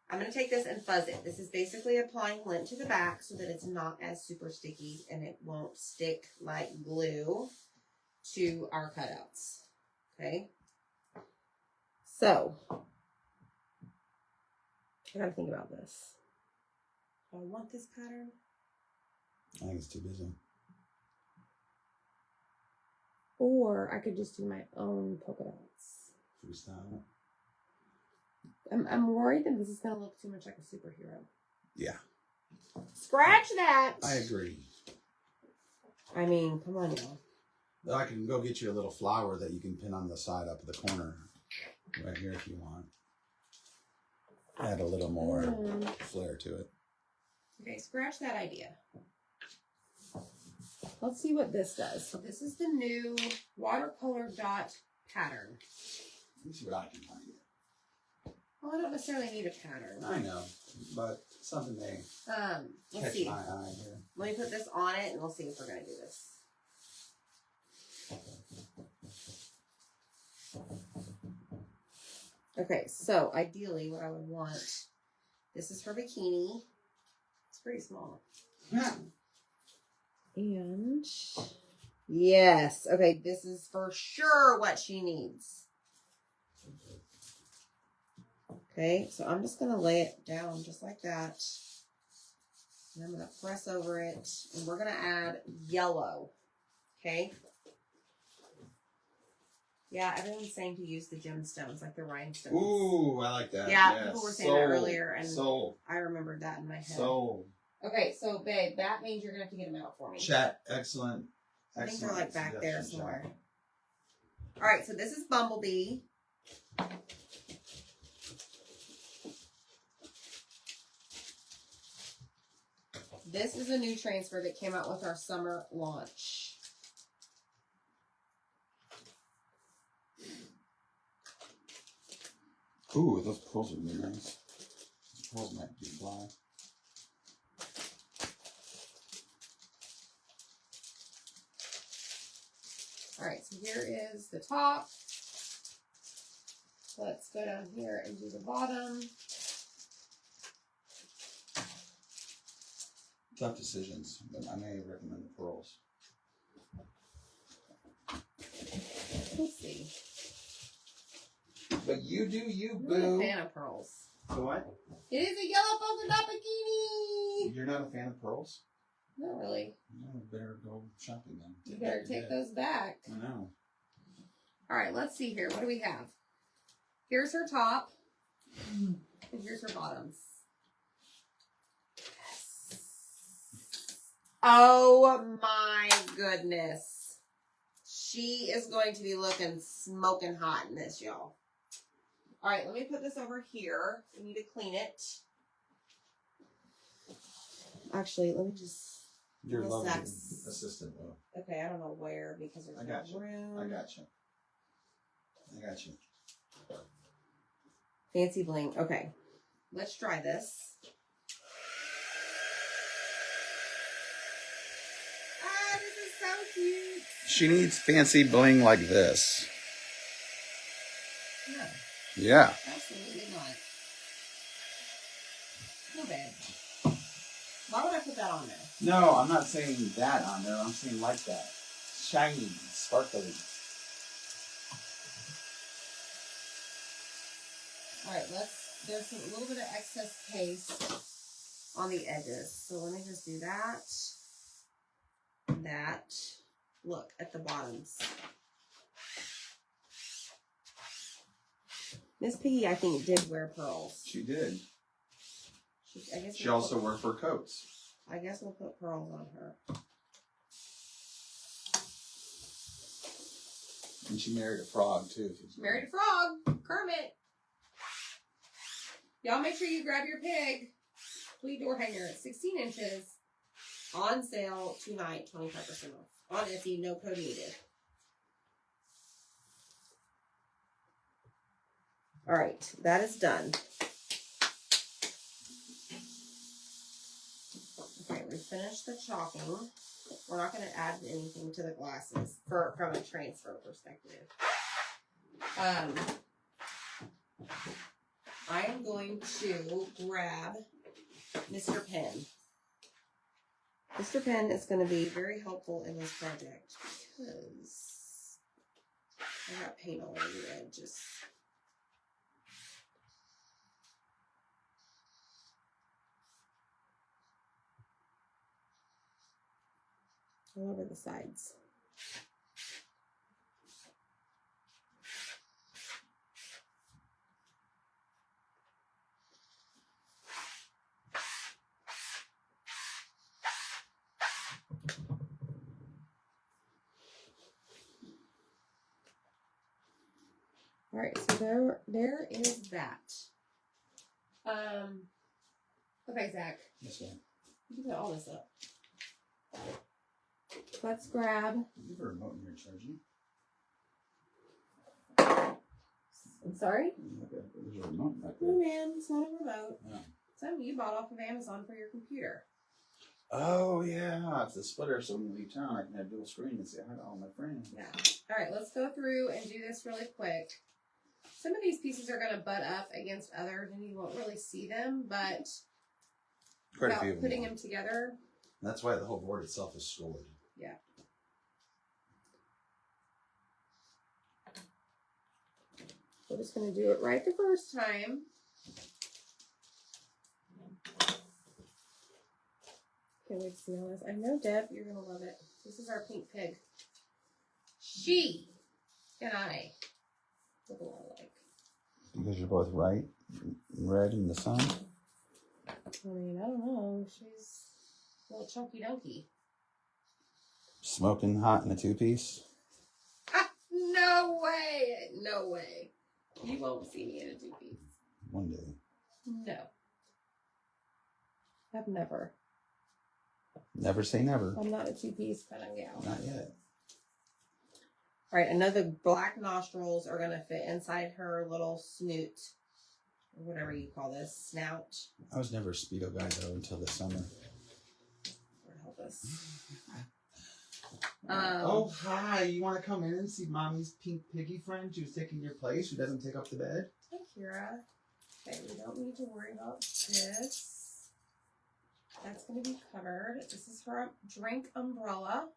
I'm going to take this and fuzz it. This is basically applying lint to the back so that it's not as super sticky and it won't stick like glue to our cutouts. Okay? So, I got to think about this. Do I want this pattern? I think it's too busy. Or I could just do my own polka dots. Freestyle. I'm worried that this is going to look too much like a superhero. Yeah. Scratch that. I agree. I mean, come on, y'all. Though I can go get you a little flower that you can pin on the side up at the corner. Right here if you want. Add a little more flair to it. Okay, scratch that idea. Let's see what this does. So this is the new watercolor dot pattern. Let me see what I can find. Well, I don't necessarily need a pattern. I know, but something may Let's catch see. my eye here. Let me put this on it and we'll see if we're going to do this. Okay, so ideally what I would want, this is her bikini. It's pretty small. And yes, okay, this is for sure what she needs. Okay, so I'm just going to lay it down just like that. And I'm going to press over it. And we're going to add yellow. Okay. Yeah, everyone's saying to use the gemstones, like the rhinestones. Ooh, I like that. Yeah, yes. people were saying that earlier. And Sold. I remembered that in my head. Sold. Okay, so babe, that means you're going to have to get them out for me. Chat, excellent. I think they're like back there suggestion, somewhere. Chat. All right, so this is Bumblebee. This is a new transfer that came out with our summer launch. Ooh, those pearls would be nice. Those pearls might be fly. All right, so here is the top. Let's go down here and do the bottom. Tough decisions, but I may recommend the pearls. Let's see. But you do you, I'm not a boo. fan of pearls. So what? It is a yellow polka dot bikini. You're not a fan of pearls? Not really. No, better go shopping then. You better take those back. I know. All right, let's see here. What do we have? Here's her top. And here's her bottoms. Yes. Oh my goodness. She is going to be looking smoking hot in this, y'all. All right, let me put this over here. We need to clean it. Actually, let me just... Your lovely sex. assistant, though. Okay, I don't know where because there's I got no you. room. I got you. I got you. Fancy bling. Okay, let's try this. Ah, this is so cute. She needs fancy bling like this. No, Yeah. absolutely not. No, babe. Why would I put that on there? No, I'm not saying that on there. I'm saying like that. Shiny, sparkly. All right, there's a little bit of excess paste on the edges. So let me just do that. That. Look at the bottoms. Miss Piggy, I think, did wear pearls. She did. I guess She also wore fur coats. I guess we'll put pearls on her. And she married a frog, too. She married a frog. Kermit. Y'all make sure you grab your pig. Tweed door hanger at 16 inches. On sale tonight, 25% off. On Etsy, no code needed. All right, that is done. Okay, we finished the chalking. We're not going to add anything to the glasses from a transfer perspective. I am going to grab Mr. Penn. Mr. Penn is going to be very helpful in this project because I got paint all over the edges. All over the sides. All right, so there is that. Okay, Zach. Yes, ma'am. You can put all this up. Let's grab. You have a remote in here, charging. I'm sorry? There's a remote back Oh, there. man, it's not a remote. Yeah. Something you bought off of Amazon for your computer. Oh, yeah. It's the splitter, so when we turn, I can have dual screen and say hi to all my friends. Yeah. All right, let's go through and do this really quick. Some of these pieces are going to butt up against others, and you won't really see them, but Quite a without few of them. putting them together. That's why the whole board itself is scored. Yeah. We're just going to do it right the first time. Can't wait to see all this. I know, Deb, you're going to love it. This is our pink pig. She and I look a lot alike. Because you're both right, red in the sun. I mean, I don't know. She's a little chunky donkey. Smoking hot in a two-piece. Ah, no way. No way. You won't see me in a two-piece. One day. No. I've never. Never say never. I'm not a two-piece kind of gal. Not yet. All right, I know the black nostrils are going to fit inside her little snoot, or whatever you call this, snout. I was never a Speedo guy, though, until this summer. Lord help us. Oh, hi. You want to come in and see Mommy's pink piggy friend who's taking your place, who doesn't take up the bed? Hey, Kira. Okay, we don't need to worry about this. That's going to be covered. This is her drink umbrella.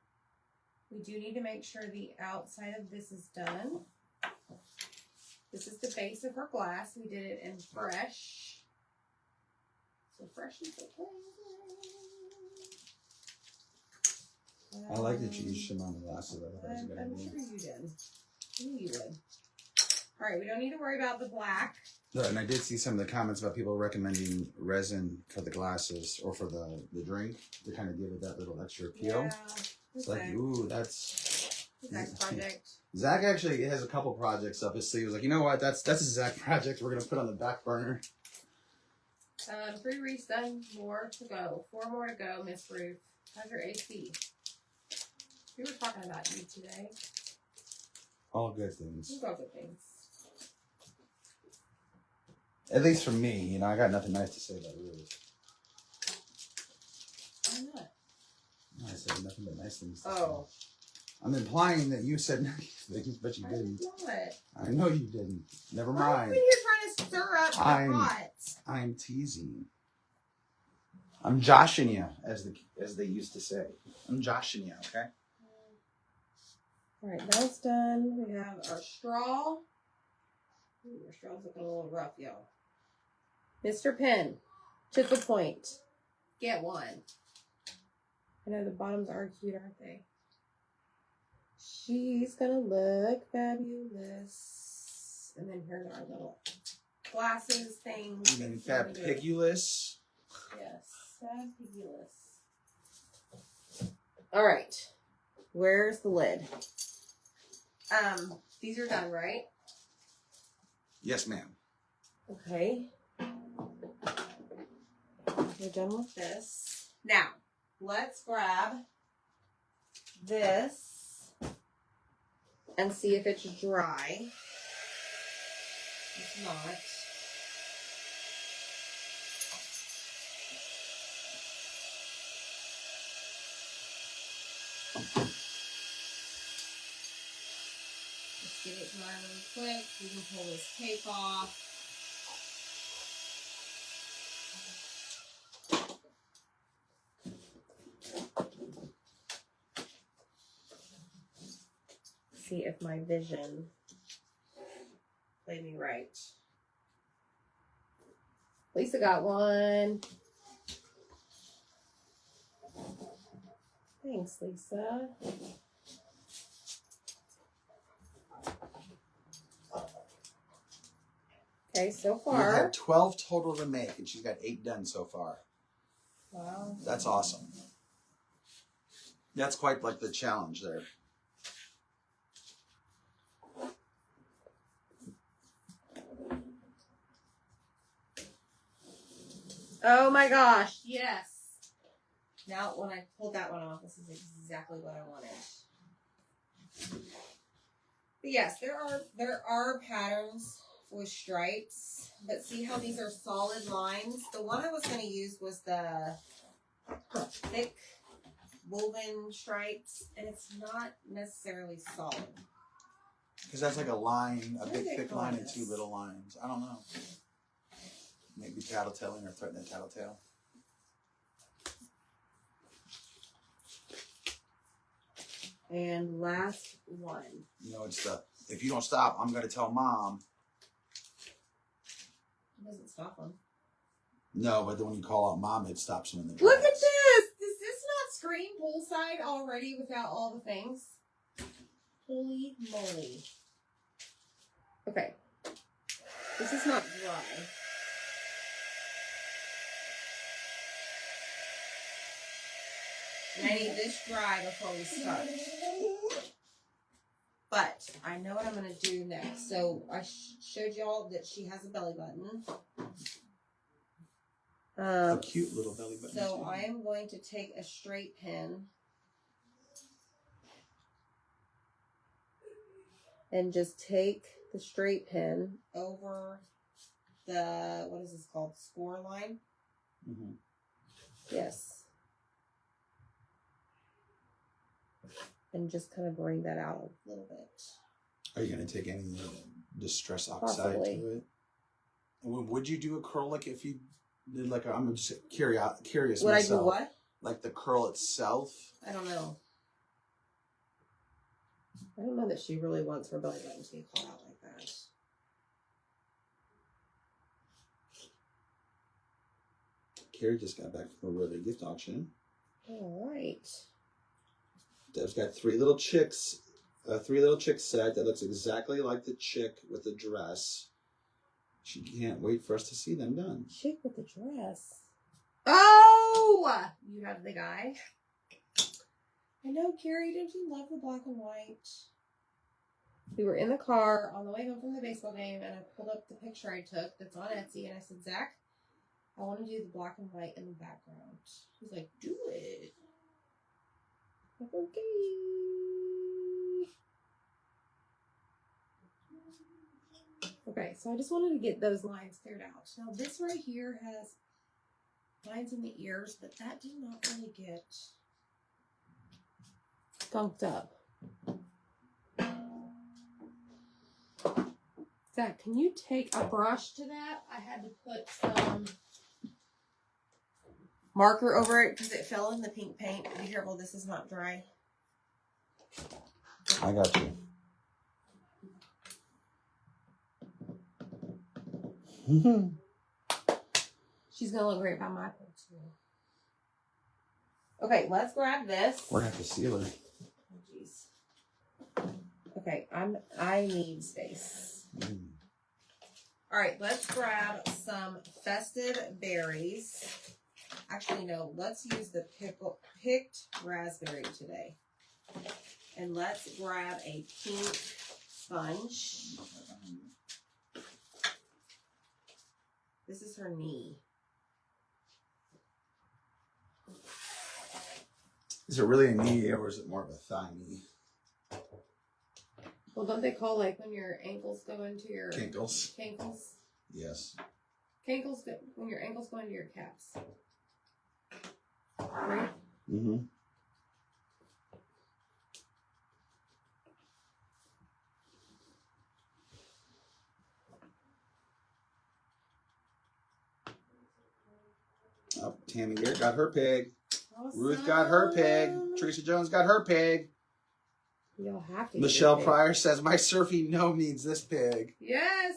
We do need to make sure the outside of this is done. This is the base of her glass. We did it in fresh. So fresh is okay. I like that you used Shimano glasses. I thought that was a good I'm idea. sure you did. I knew you would. All right, we don't need to worry about the black. Yeah, and I did see some of the comments about people recommending resin for the glasses or for the drink to kind of give it that little extra appeal. Yeah. It's like, ooh, that's... Zach's project. Zach actually has a couple projects up his sleeve. He was like, you know what? That's a Zach project we're going to put on the back burner. 3 reads done. More to go. 4 more to go, Miss Ruth. How's your AC? We were talking about you today. All good things. These are all good things. At least for me, you know, I got nothing nice to say about Ruth. Why not? I said nothing but nice things to Oh. say. I'm implying that you said nice things, but you I didn't. did not. I know you didn't. Never I'm mind. here trying to stir up the pot. I'm teasing. I'm joshing you, as they used to say. I'm joshing you, okay? All right, that's done. We have our straw. Ooh, our straw's looking a little rough, y'all. Mr. Penn, chisel point. Get one. I know the bottoms are cute, aren't they? She's gonna look fabulous. And then here's our little glasses thing. You mean fabulous? Yes, fabulous. All right. Where's the lid? These are done, right? Yes, ma'am. Okay. We're done with this. Now, let's grab this and see if it's dry. It's not. Let's get it dry really quick. We can pull this tape off. See if my vision played me right. Lisa got one. Thanks, Lisa. Okay, so We've far. had 12 total to make, and she's got 8 done so far. Wow. That's awesome. That's quite like the challenge there. Oh my gosh, yes. Now, when I pulled that one off, this is exactly what I wanted. But yes, there are patterns with stripes. But see how these are solid lines? The one I was going to use was the thick woven stripes, and it's not necessarily solid. Because that's like a line, a What big do they thick call line and this? 2 little lines. I don't know. Maybe tattletaling or threatening a tattletale. And last one. You know, it's the, if you don't stop, I'm going to tell Mom. It doesn't stop them. No, but then when you call out Mom, it stops them in the Look at tracks. this! Does this not scream poolside already without all the things? Holy moly. Okay. This is not dry. And I need this dry before we start. But I know what I'm going to do next. So I showed y'all that she has a belly button. A cute little belly button. So too. I am going to take a straight pin and just take the straight pin over the, what is this called? Score line? Mm-hmm. Yes. And just kind of bring that out a little bit. Are you going to take any distress oxide Possibly. to it? And would you do a curl like if you did like a, I'm just curious Would myself. I do what? Like the curl itself? I don't know. I don't know that she really wants her belly button to be called out like that. Carrie just got back from a really gift auction. All right. Deb's got 3 little chicks, a 3 little chick set that looks exactly like the chick with the dress. She can't wait for us to see them done. Chick with the dress. Oh! You have the guy. I know, Carrie, don't you love the black and white? We were in the car on the way home from the baseball game, and I pulled up the picture I took that's on Etsy, and I said, Zach, I want to do the black and white in the background. He's like, do it. I'm like, okay. Okay, so I just wanted to get those lines cleared out. Now, this right here has lines in the ears, but that did not really get skunked up. Zach, can you take a brush to that? I had to put some marker over it because it fell in the pink paint. Be careful, this is not dry. I got you. She's gonna look great by my pool too. Okay, let's grab this. We're gonna have to seal her. Oh, jeez. Okay, I need space. All right, let's grab some festive berries. Actually, no, let's use the picked raspberry today. And let's grab a pink sponge. This is her knee. Is it really a knee or is it more of a thigh knee? Well, don't they call like when your ankles go into your Kinkles. cankles? Yes. Cankles go when your ankles go into your calves. Right? Mm-hmm. Oh, Tammy Garrett got her pig. Awesome. Ruth got her pig. Teresa Jones got her pig. You'll have to. Michelle Pryor says, my surfing gnome needs this pig. Yes.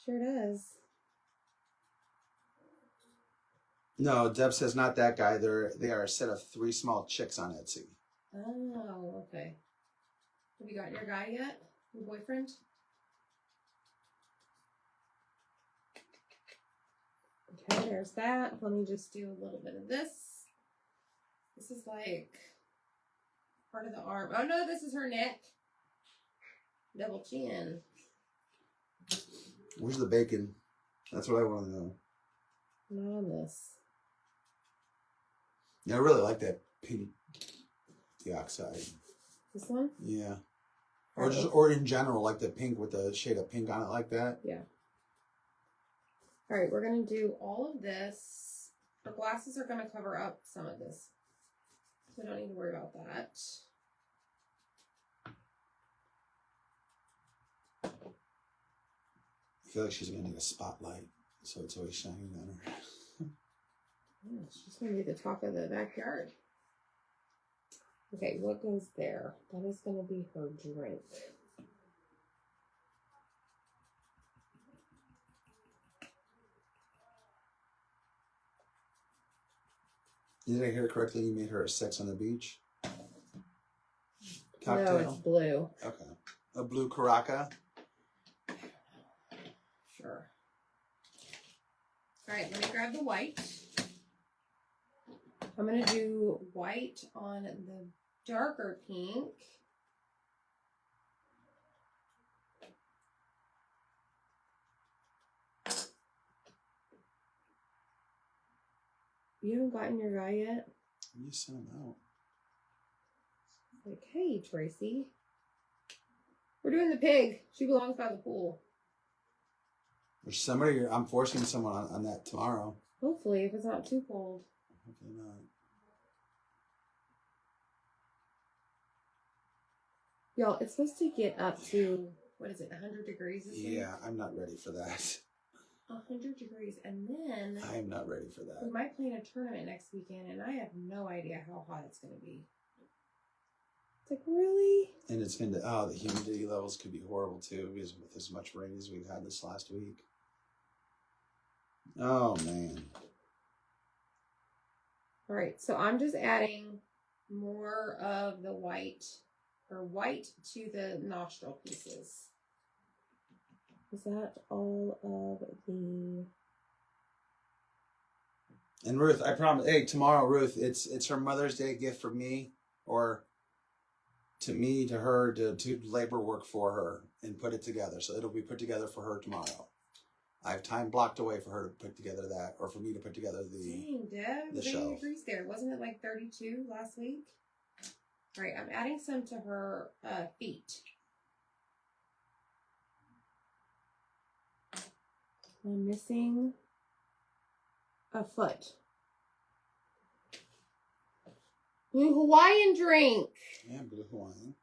Sure does. No, Deb says not that guy. They are a set of 3 small chicks on Etsy. Oh, okay. Have you gotten your guy yet? Your boyfriend? Okay, there's that. Let me just do a little bit of this. This is like part of the arm. Oh no, this is her neck. Double chin. Where's the bacon? That's what I want to know. Not on this. Yeah, I really like that pink dioxide. This one? Yeah. Or just, or in general, like the pink with the shade of pink on it like that. Yeah. All right, we're going to do all of this. Our glasses are going to cover up some of this. So we don't need to worry about that. I feel like she's going to need a spotlight, so it's always shining on her. Yeah, she's going to be the talk of the backyard. Okay, what goes there? That is going to be her drink. Did I hear correctly? You made her a Sex on the Beach cocktail? No, it's blue. Okay. A blue Caraca? Sure. All right, let me grab the white. I'm going to do white on the darker pink. You haven't gotten your guy yet? You sent him out. Like, hey, Tracy. We're doing the pig. She belongs by the pool. There's somebody, I'm forcing someone on that tomorrow. Hopefully, if it's not too cold. Hopefully not. Y'all, it's supposed to get up to, what is it, 100 degrees this week? Yeah, I'm not ready for that. 100 degrees. And then I am not ready for we that. might play in a tournament next weekend, and I have no idea how hot it's going to be. It's like, really? And it's going to, the humidity levels could be horrible too, because with as much rain as we've had this last week. Oh, man. All right, so I'm just adding more of the white, or white to the nostril pieces. Is that all of the... And Ruth, I promise, hey, tomorrow, Ruth, it's her Mother's Day gift for me, or to me, to her, to labor work for her and put it together. So it'll be put together for her tomorrow. I have time blocked away for her to put together that, or for me to put together the Dang, Deb, the how show. many degrees there? Wasn't it like 32 last week? All right, I'm adding some to her feet. I'm missing a foot. Blue Hawaiian drink. Yeah, blue Hawaiian.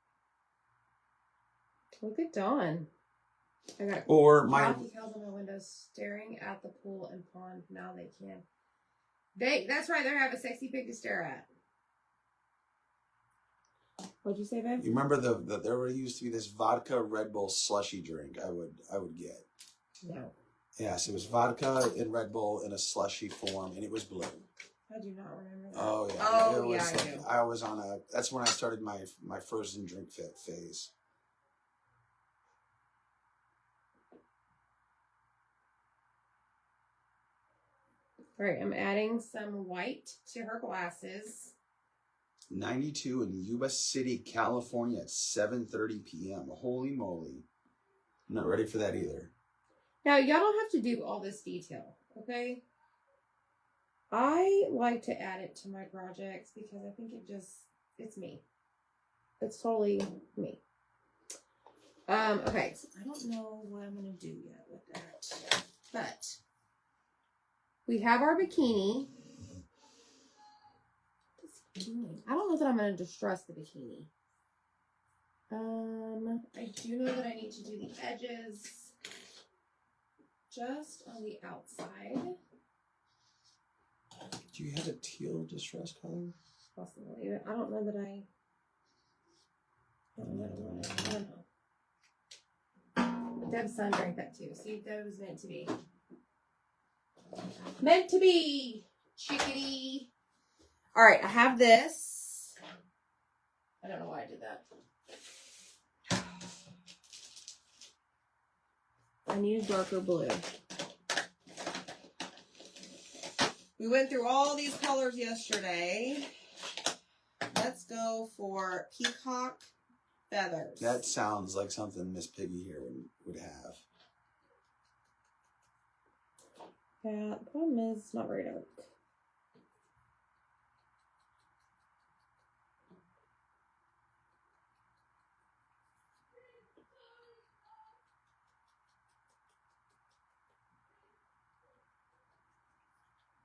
Look at Dawn. I got Or my decals on my windows staring at the pool and pond. Now they can. That's right, they have a sexy pig to stare at. What'd you say, babe? you remember there used to be this vodka Red Bull slushy drink I would get. No. Yes, it was vodka and Red Bull in a slushy form, and it was blue. I do not remember that. Oh yeah. Oh, it was yeah, I do. I was on that's when I started my frozen drink phase. All right, I'm adding some white to her glasses. 92 in Yuba City, California at 7:30 p.m. Holy moly. I'm not ready for that either. Now, y'all don't have to do all this detail, okay? I like to add it to my projects because I think it's me. It's totally me. Okay, so I don't know what I'm going to do yet with that. But we have our bikini. I don't know that I'm going to distress the bikini. I do know that I need to do the edges just on the outside. Do you have a teal distress color? Possibly. I don't know that I don't know. Deb's son drank that too. See, that was meant to be. Meant to be! Chickadee! Alright, I have this. I don't know why I did that. I need a darker blue. We went through all these colors yesterday. Let's go for peacock feathers. That sounds like something Miss Piggy here would have. Yeah, the problem is it's not very dark.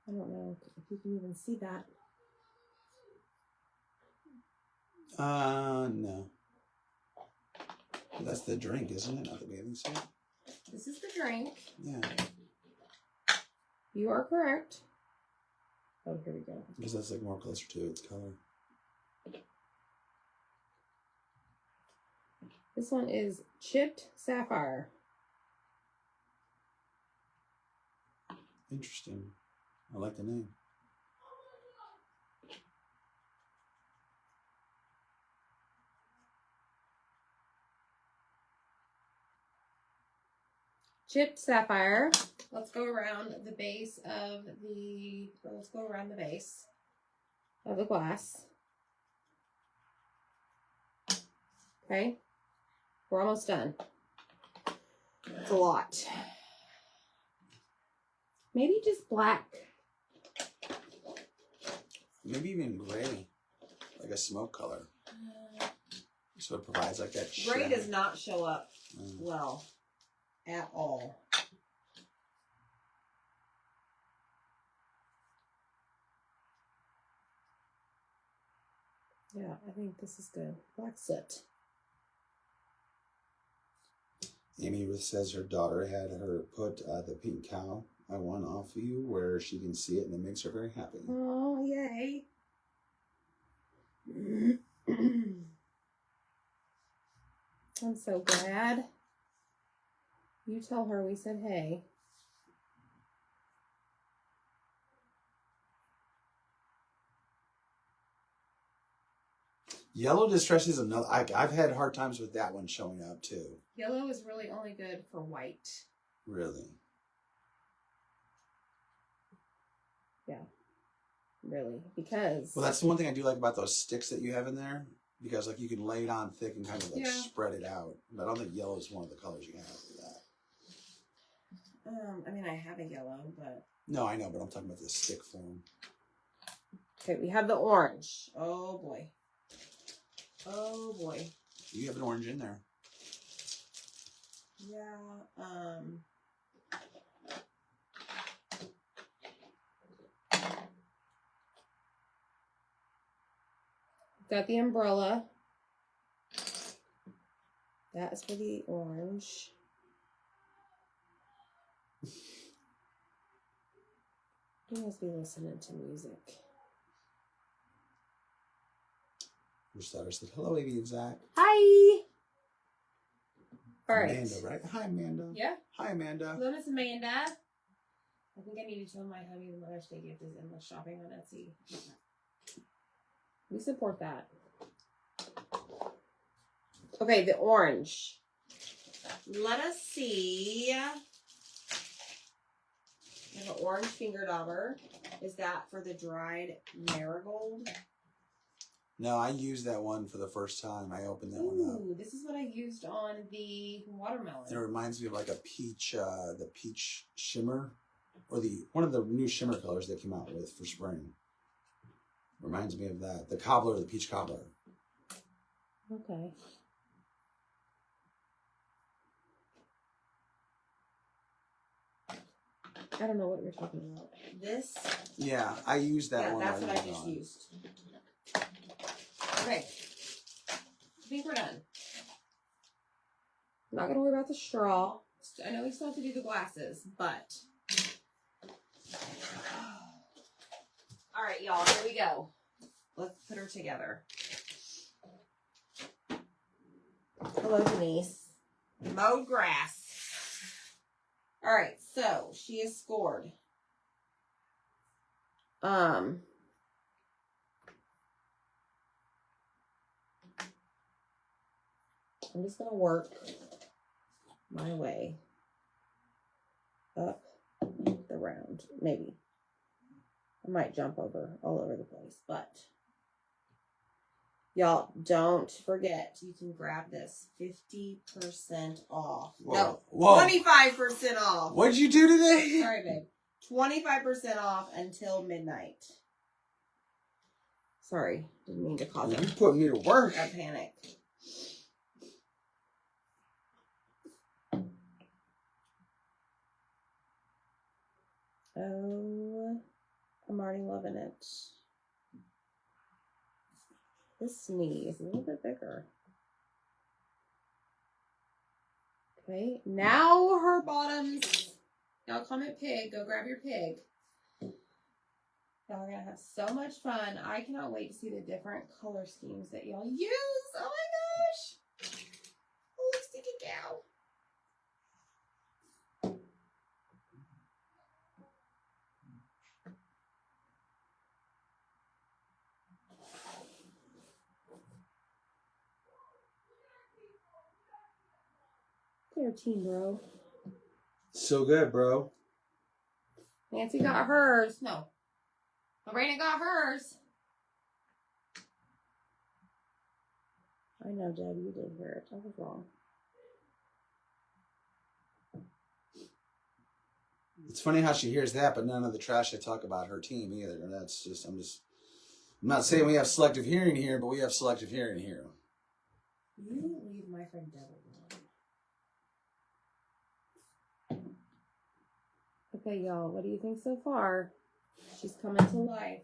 I don't know if you can even see that. No. That's the drink, isn't it? Not the bathing suit. This is the drink. Yeah. You are correct. Oh, here we go. Because that's like more closer to its color. This one is chipped sapphire. Interesting. I like the name. Chipped sapphire. Let's go around the base of the, let's go around the base of the glass. Okay. We're almost done. It's a lot. Maybe just black. Maybe even gray. Like a smoke color. So it provides like that Gray shine. does not show up well at all. Yeah, I think this is good. Black soot. Amy Ruth says her daughter had her put the pink cow I won off of you where she can see it and it makes her very happy. Oh, yay. I'm so glad. You tell her we said hey. Yellow distress is another. I've had hard times with that one showing up too. Yellow is really only good for white. Really? Yeah. Really. Because. Well, that's the one thing I do like about those sticks that you have in there. Because like you can lay it on thick and kind of like spread it out. But I don't think yellow is one of the colors you have for that. I mean, I have a yellow, but. No, I know, but I'm talking about the stick form. Okay, we have the orange. Oh boy. Oh boy. You have an orange in there. Yeah. Got the umbrella. That is for the orange. He must be listening to music. Your daughter said, "Hello, Amy and Zach." Hi. All right. Amanda, right? Hi, Amanda. Yeah. Hi, Amanda. Hello, Miss Amanda. I think I need to tell my hubby the Mother's Day gift is endless shopping on Etsy. We support that. Okay, the orange. Let us see. I have an orange finger dauber. Is that for the dried marigold? No, I used that one for the first time. I opened that one up. Ooh, this is what I used on the watermelon. It reminds me of like a peach, the peach shimmer, or one of the new shimmer colors they came out with for spring. Reminds me of that. The cobbler, the peach cobbler. Okay. I don't know what you're talking about. This? Yeah, I used that one. Yeah, that's what I just used. Okay. I think we're done. I'm not going to worry about the straw. I know we still have to do the glasses, but... All right, y'all. Here we go. Let's put her together. Hello, Denise. Mowed grass. All right, so she is scored. I'm just gonna work my way up the round. Maybe I might jump over all over the place, but y'all don't forget you can grab this 50% off. Whoa. No, 25% off. What'd you do today? Sorry, babe. 25% off until midnight. Sorry, didn't mean to cause You put me to work. a panic. Oh I'm already loving it. This knee is a little bit bigger. Okay, now her bottoms. Now comment pig. Go grab your pig. Y'all are going to have so much fun. I cannot wait to see the different color schemes that y'all use. Oh my gosh. Oh, sticky cow. There, team bro. So good, bro. Nancy got hers. No. Lorena got hers. I know, Dad, you did hear it. I was wrong. It's funny how she hears that, but none of the trash I talk about her team either. That's just, I'm not saying we have selective hearing here, but we have selective hearing here. You leave my friend Devil alone. Okay, y'all, what do you think so far? She's coming to life.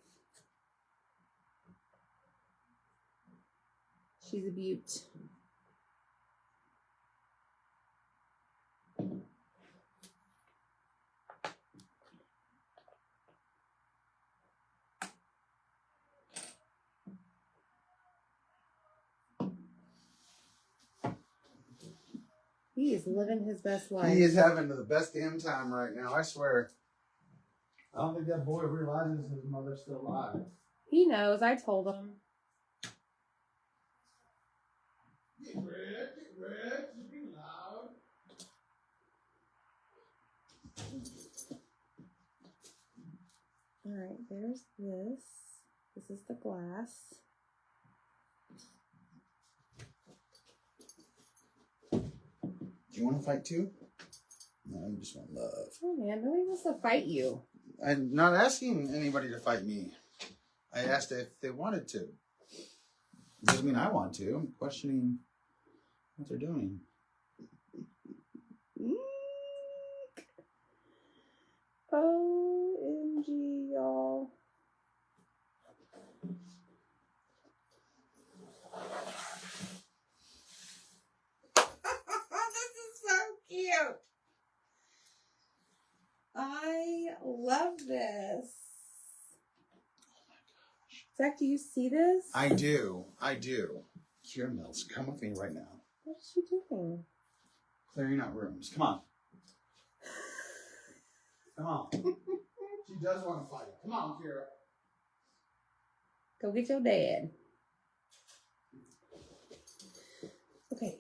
She's a beaut. He is living his best life. He is having the best damn time right now, I swear. I don't think that boy realizes his mother's still alive. He knows. I told him. Get red, you're being loud. All right, there's this. This is the glass. Do you want to fight too? No, you just want love. Oh man, nobody wants to fight you. I'm not asking anybody to fight me. I asked if they wanted to. Doesn't mean I want to. I'm questioning what they're doing. OMG, y'all. This is so cute. I love this. Zach, do you see this? I do. Kira Mills, come with me right now. What is she doing? Clearing out rooms. Come on. Come on. She does want to fight. Come on, Kira. Go get your dad. Okay.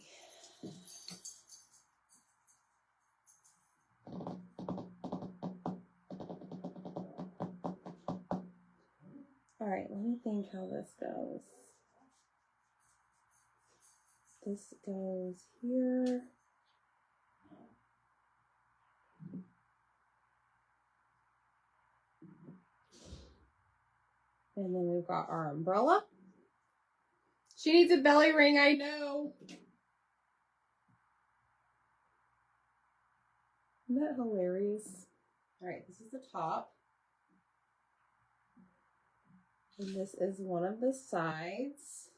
All right, let me think how this goes. This goes here. And then we've got our umbrella. She needs a belly ring, I know. Isn't that hilarious? All right, this is the top. And this is one of the sides.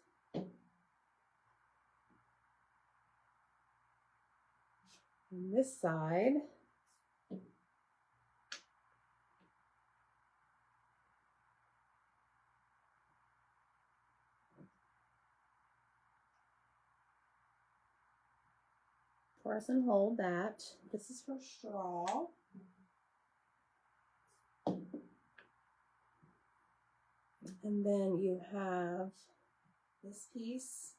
And this side. Press and hold that. This is for straw. And then you have this piece,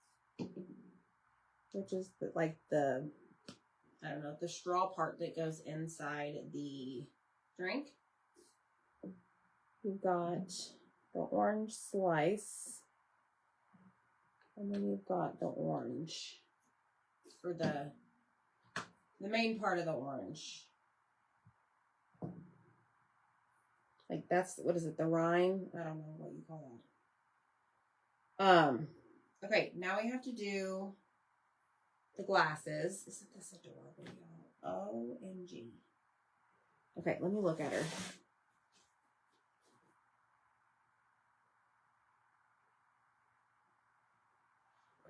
which is the I don't know, the straw part that goes inside the drink. You've got the orange slice. And then you've got the orange for the main part of the orange. Like that's, what is it, the rind? I don't know what you call that. Okay, now we have to do the glasses. Isn't this adorable, y'all? OMG. Okay, let me look at her.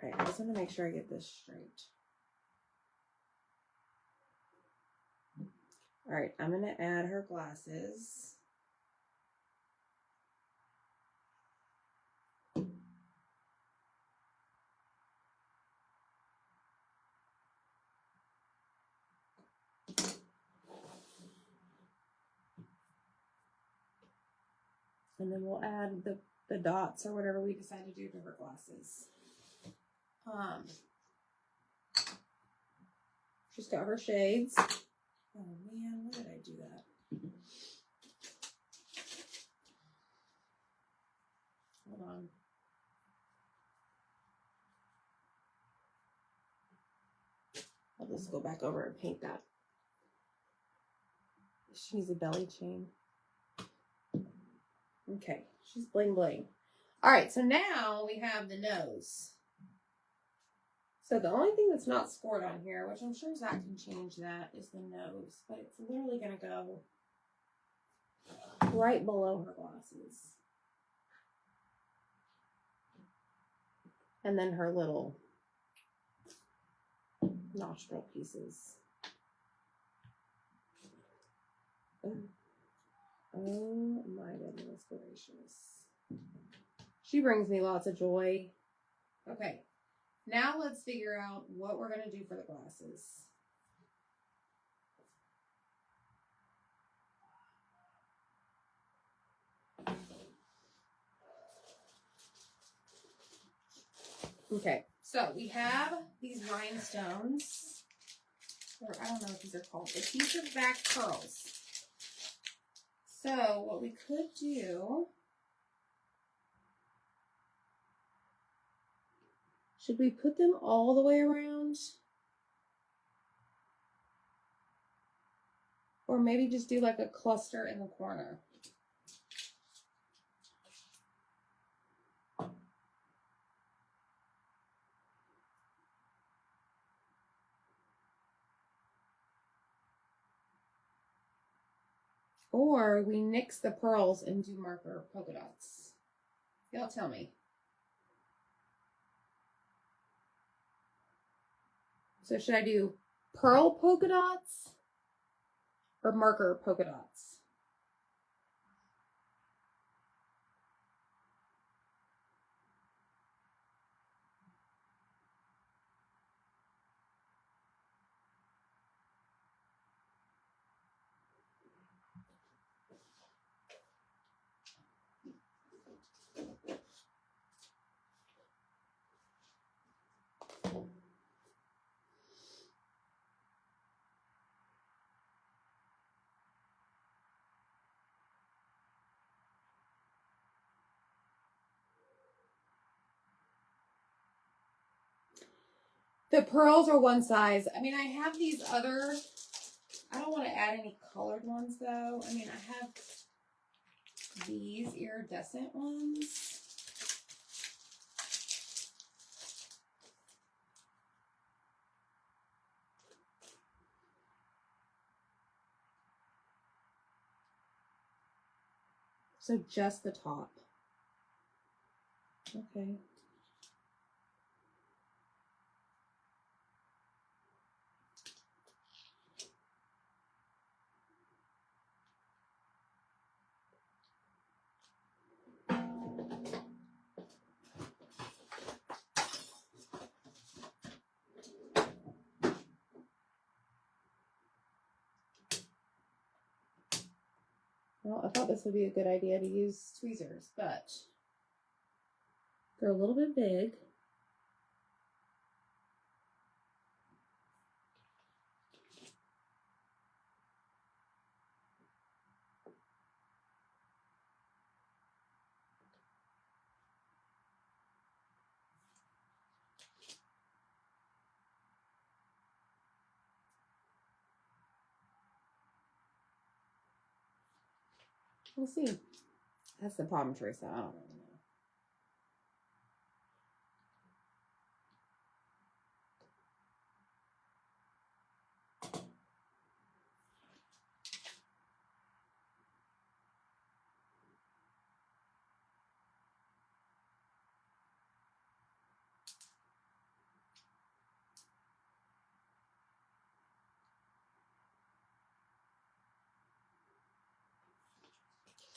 Okay, I just want to make sure I get this straight. All right, I'm going to add her glasses. And then we'll add the dots or whatever we decide to do to her glasses. She's got her shades. Oh man, why did I do that? Hold on. I'll just go back over and paint that. She needs a belly chain. Okay, she's bling bling. All right, so now we have the nose. So the only thing that's not scored on here, which I'm sure Zach can change that, is the nose. But it's literally going to go right below her glasses. And then her little nostril pieces. Oh my goodness gracious. She brings me lots of joy. Okay, now let's figure out what we're going to do for the glasses. Okay, so we have these rhinestones, or I don't know what these are called, adhesive back pearls. So what we could do, should we put them all the way around? Or maybe just do like a cluster in the corner. Or we nix the pearls and do marker polka dots. Y'all tell me. So should I do pearl polka dots or marker polka dots? The pearls are one size. I mean, I have these other, I don't want to add any colored ones though. I mean, I have these iridescent ones. So just the top. Okay. Well, I thought this would be a good idea to use tweezers, but they're a little bit big. We'll see. That's the problem, Teresa. I don't really know.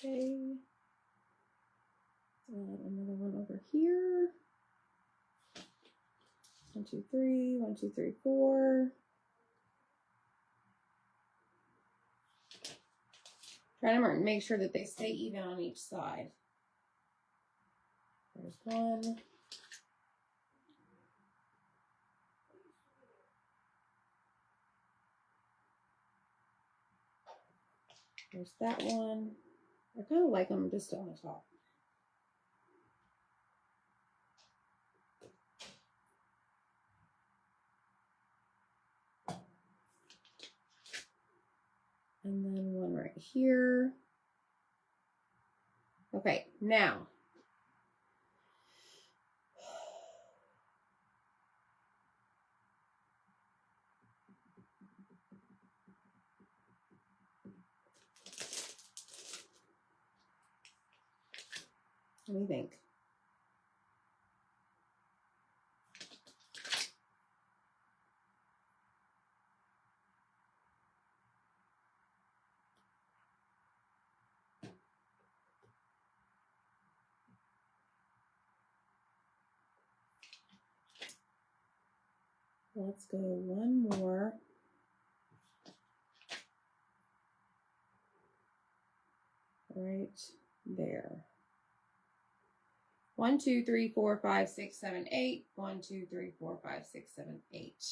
Okay. Another one over here. 1, 2, 3, 1, 2, 3, 4. Trying to make sure that they stay even on each side. There's one. There's that one. I kind of like them just on the top. And then one right here. Okay, now. What do you think? Let's go one more. Right there. 1, 2, 3, 4, 5, 6, 7, 8. 1, 2, 3, 4, 5, 6, 7, 8.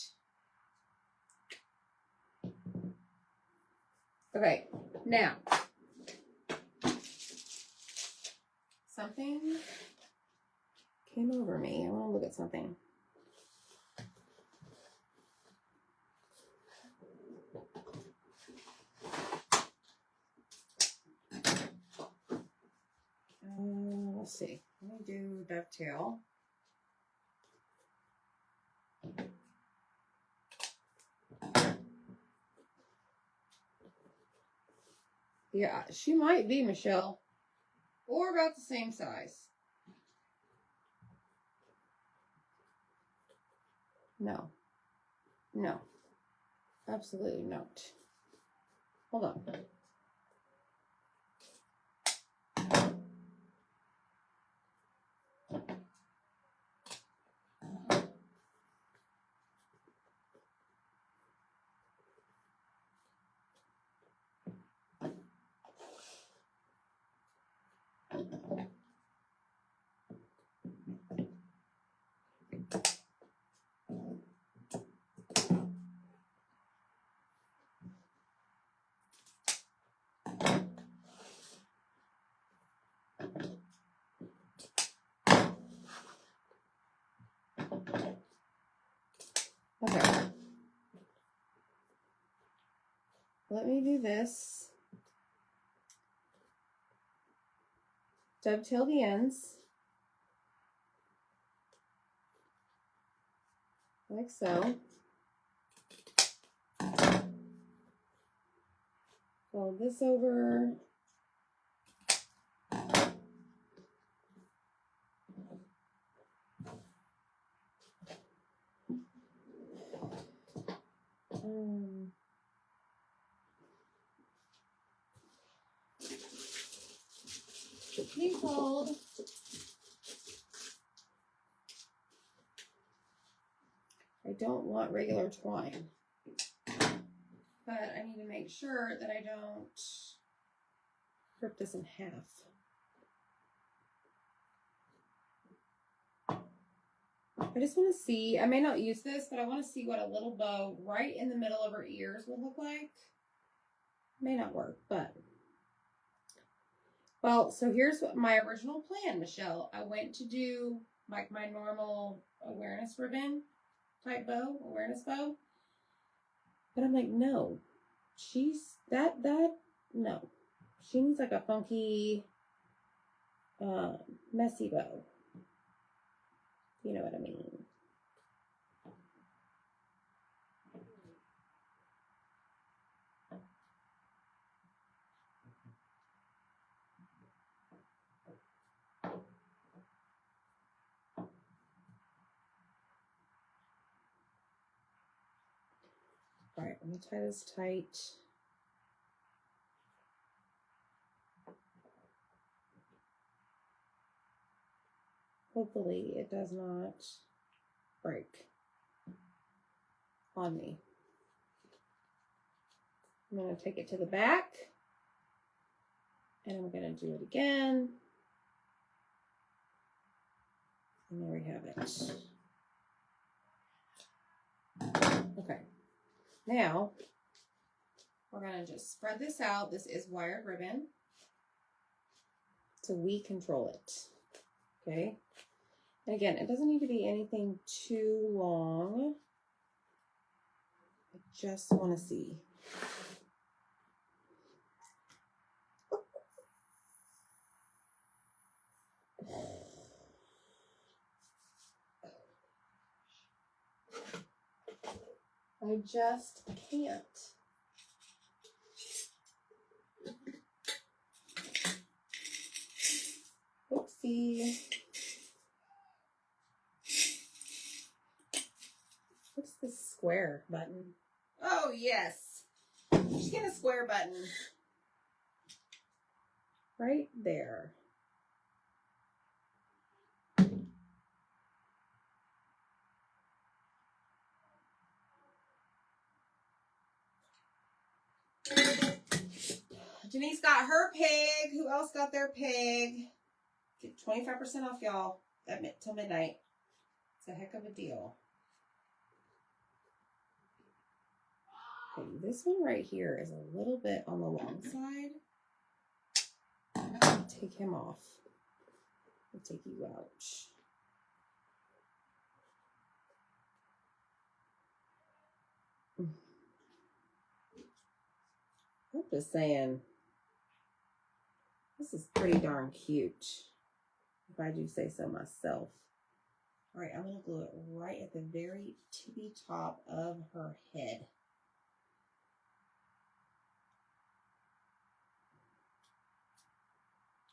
Okay, now something came over me. I want to look at something. Let's see. Let me do dovetail. Yeah, she might be, Michelle, or about the same size. No, no, absolutely not. Hold on. Okay. Let me do this. Dovetail the ends. Like so. Fold this over. Please hold. I don't want regular twine, but I need to make sure that I don't rip this in half. I just want to see, I may not use this, but I want to see what a little bow right in the middle of her ears would look like. May not work, but. Well, so here's what my original plan, Michelle. I went to do like my normal awareness ribbon type bow, awareness bow. But I'm like, no, she's no. She needs like a funky, messy bow. You know what I mean? All right, let me tie this tight. Hopefully it does not break on me. I'm going to take it to the back and I'm going to do it again. And there we have it. Okay. Now we're going to just spread this out. This is wired ribbon. So we control it. Okay. And again, it doesn't need to be anything too long. I just want to see. I just can't. Oopsie. What's this square button? Oh, yes. Just get a square button. Right there. Denise got her pig. Who else got their pig? Get 25% off, y'all, till midnight. It's a heck of a deal. Okay, this one right here is a little bit on the long side. Take him off. I'll take you out. I'm just saying, this is pretty darn cute, if I do say so myself. All right, I'm going to glue it right at the very tippy top of her head.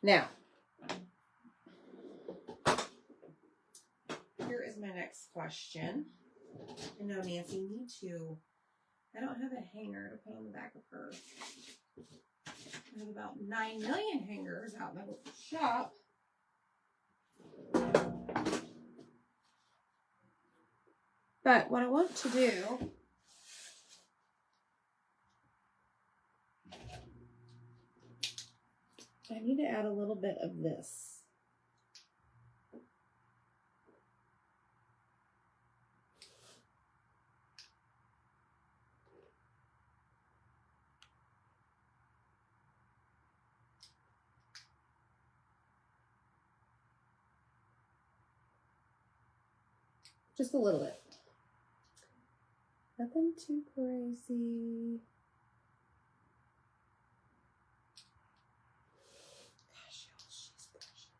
Now, here is my next question. And no, Nancy, me too. I don't have a hanger to put on the back of her. I have about 9 million hangers out in my shop. But what I want to do I need to add a little bit of this. Just a little bit. Nothing too crazy. Gosh, y'all, she's precious.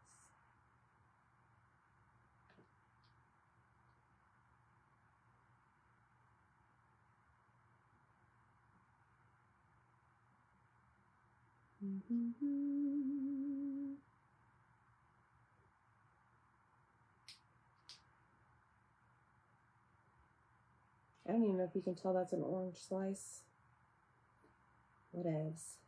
I don't even know if you can tell that's an orange slice. Whatevs.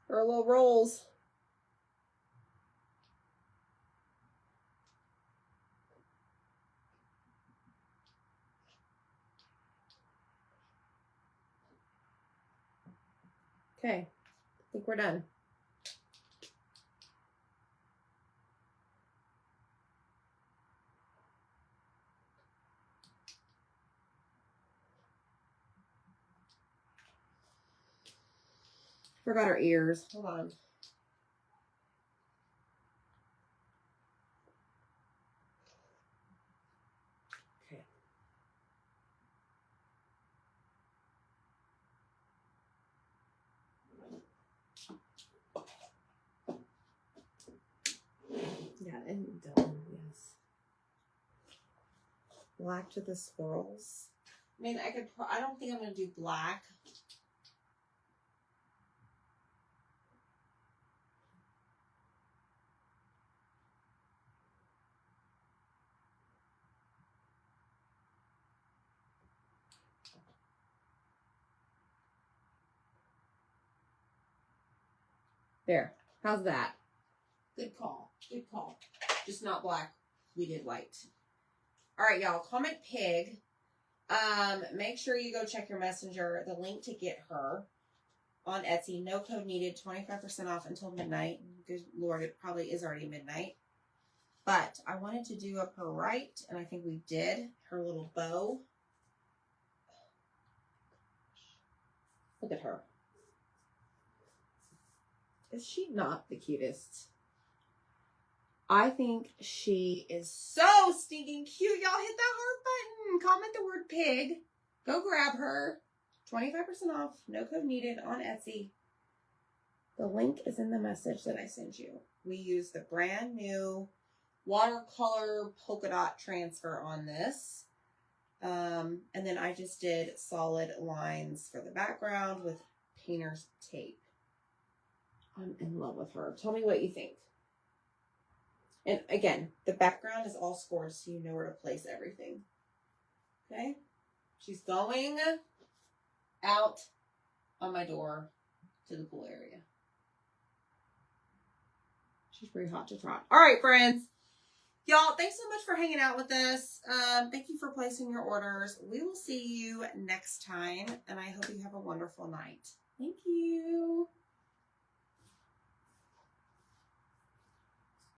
Or little rolls. Okay, I think we're done. Forgot our ears. Hold on. Okay. Yeah, and done. Yes. Black to the swirls. I mean, I don't think I'm going to do black. There. How's that? Good call. Good call. Just not black. We did white. All right, y'all. Comment pig. Make sure you go check your messenger. The link to get her on Etsy. No code needed. 25% off until midnight. Good Lord, it probably is already midnight. But I wanted to do up her right, and I think we did. Her little bow. Look at her. Is she not the cutest? I think she is so stinking cute. Y'all hit that heart button. Comment the word pig. Go grab her. 25% off. No code needed on Etsy. The link is in the message that I sent you. We use the brand new watercolor polka dot transfer on this. And then I just did solid lines for the background with painter's tape. I'm in love with her. Tell me what you think. And again, the background is all scored so you know where to place everything. Okay? She's going out on my door to the pool area. She's pretty hot to trot. All right, friends. Y'all, thanks so much for hanging out with us. Thank you for placing your orders. We will see you next time, and I hope you have a wonderful night. Thank you.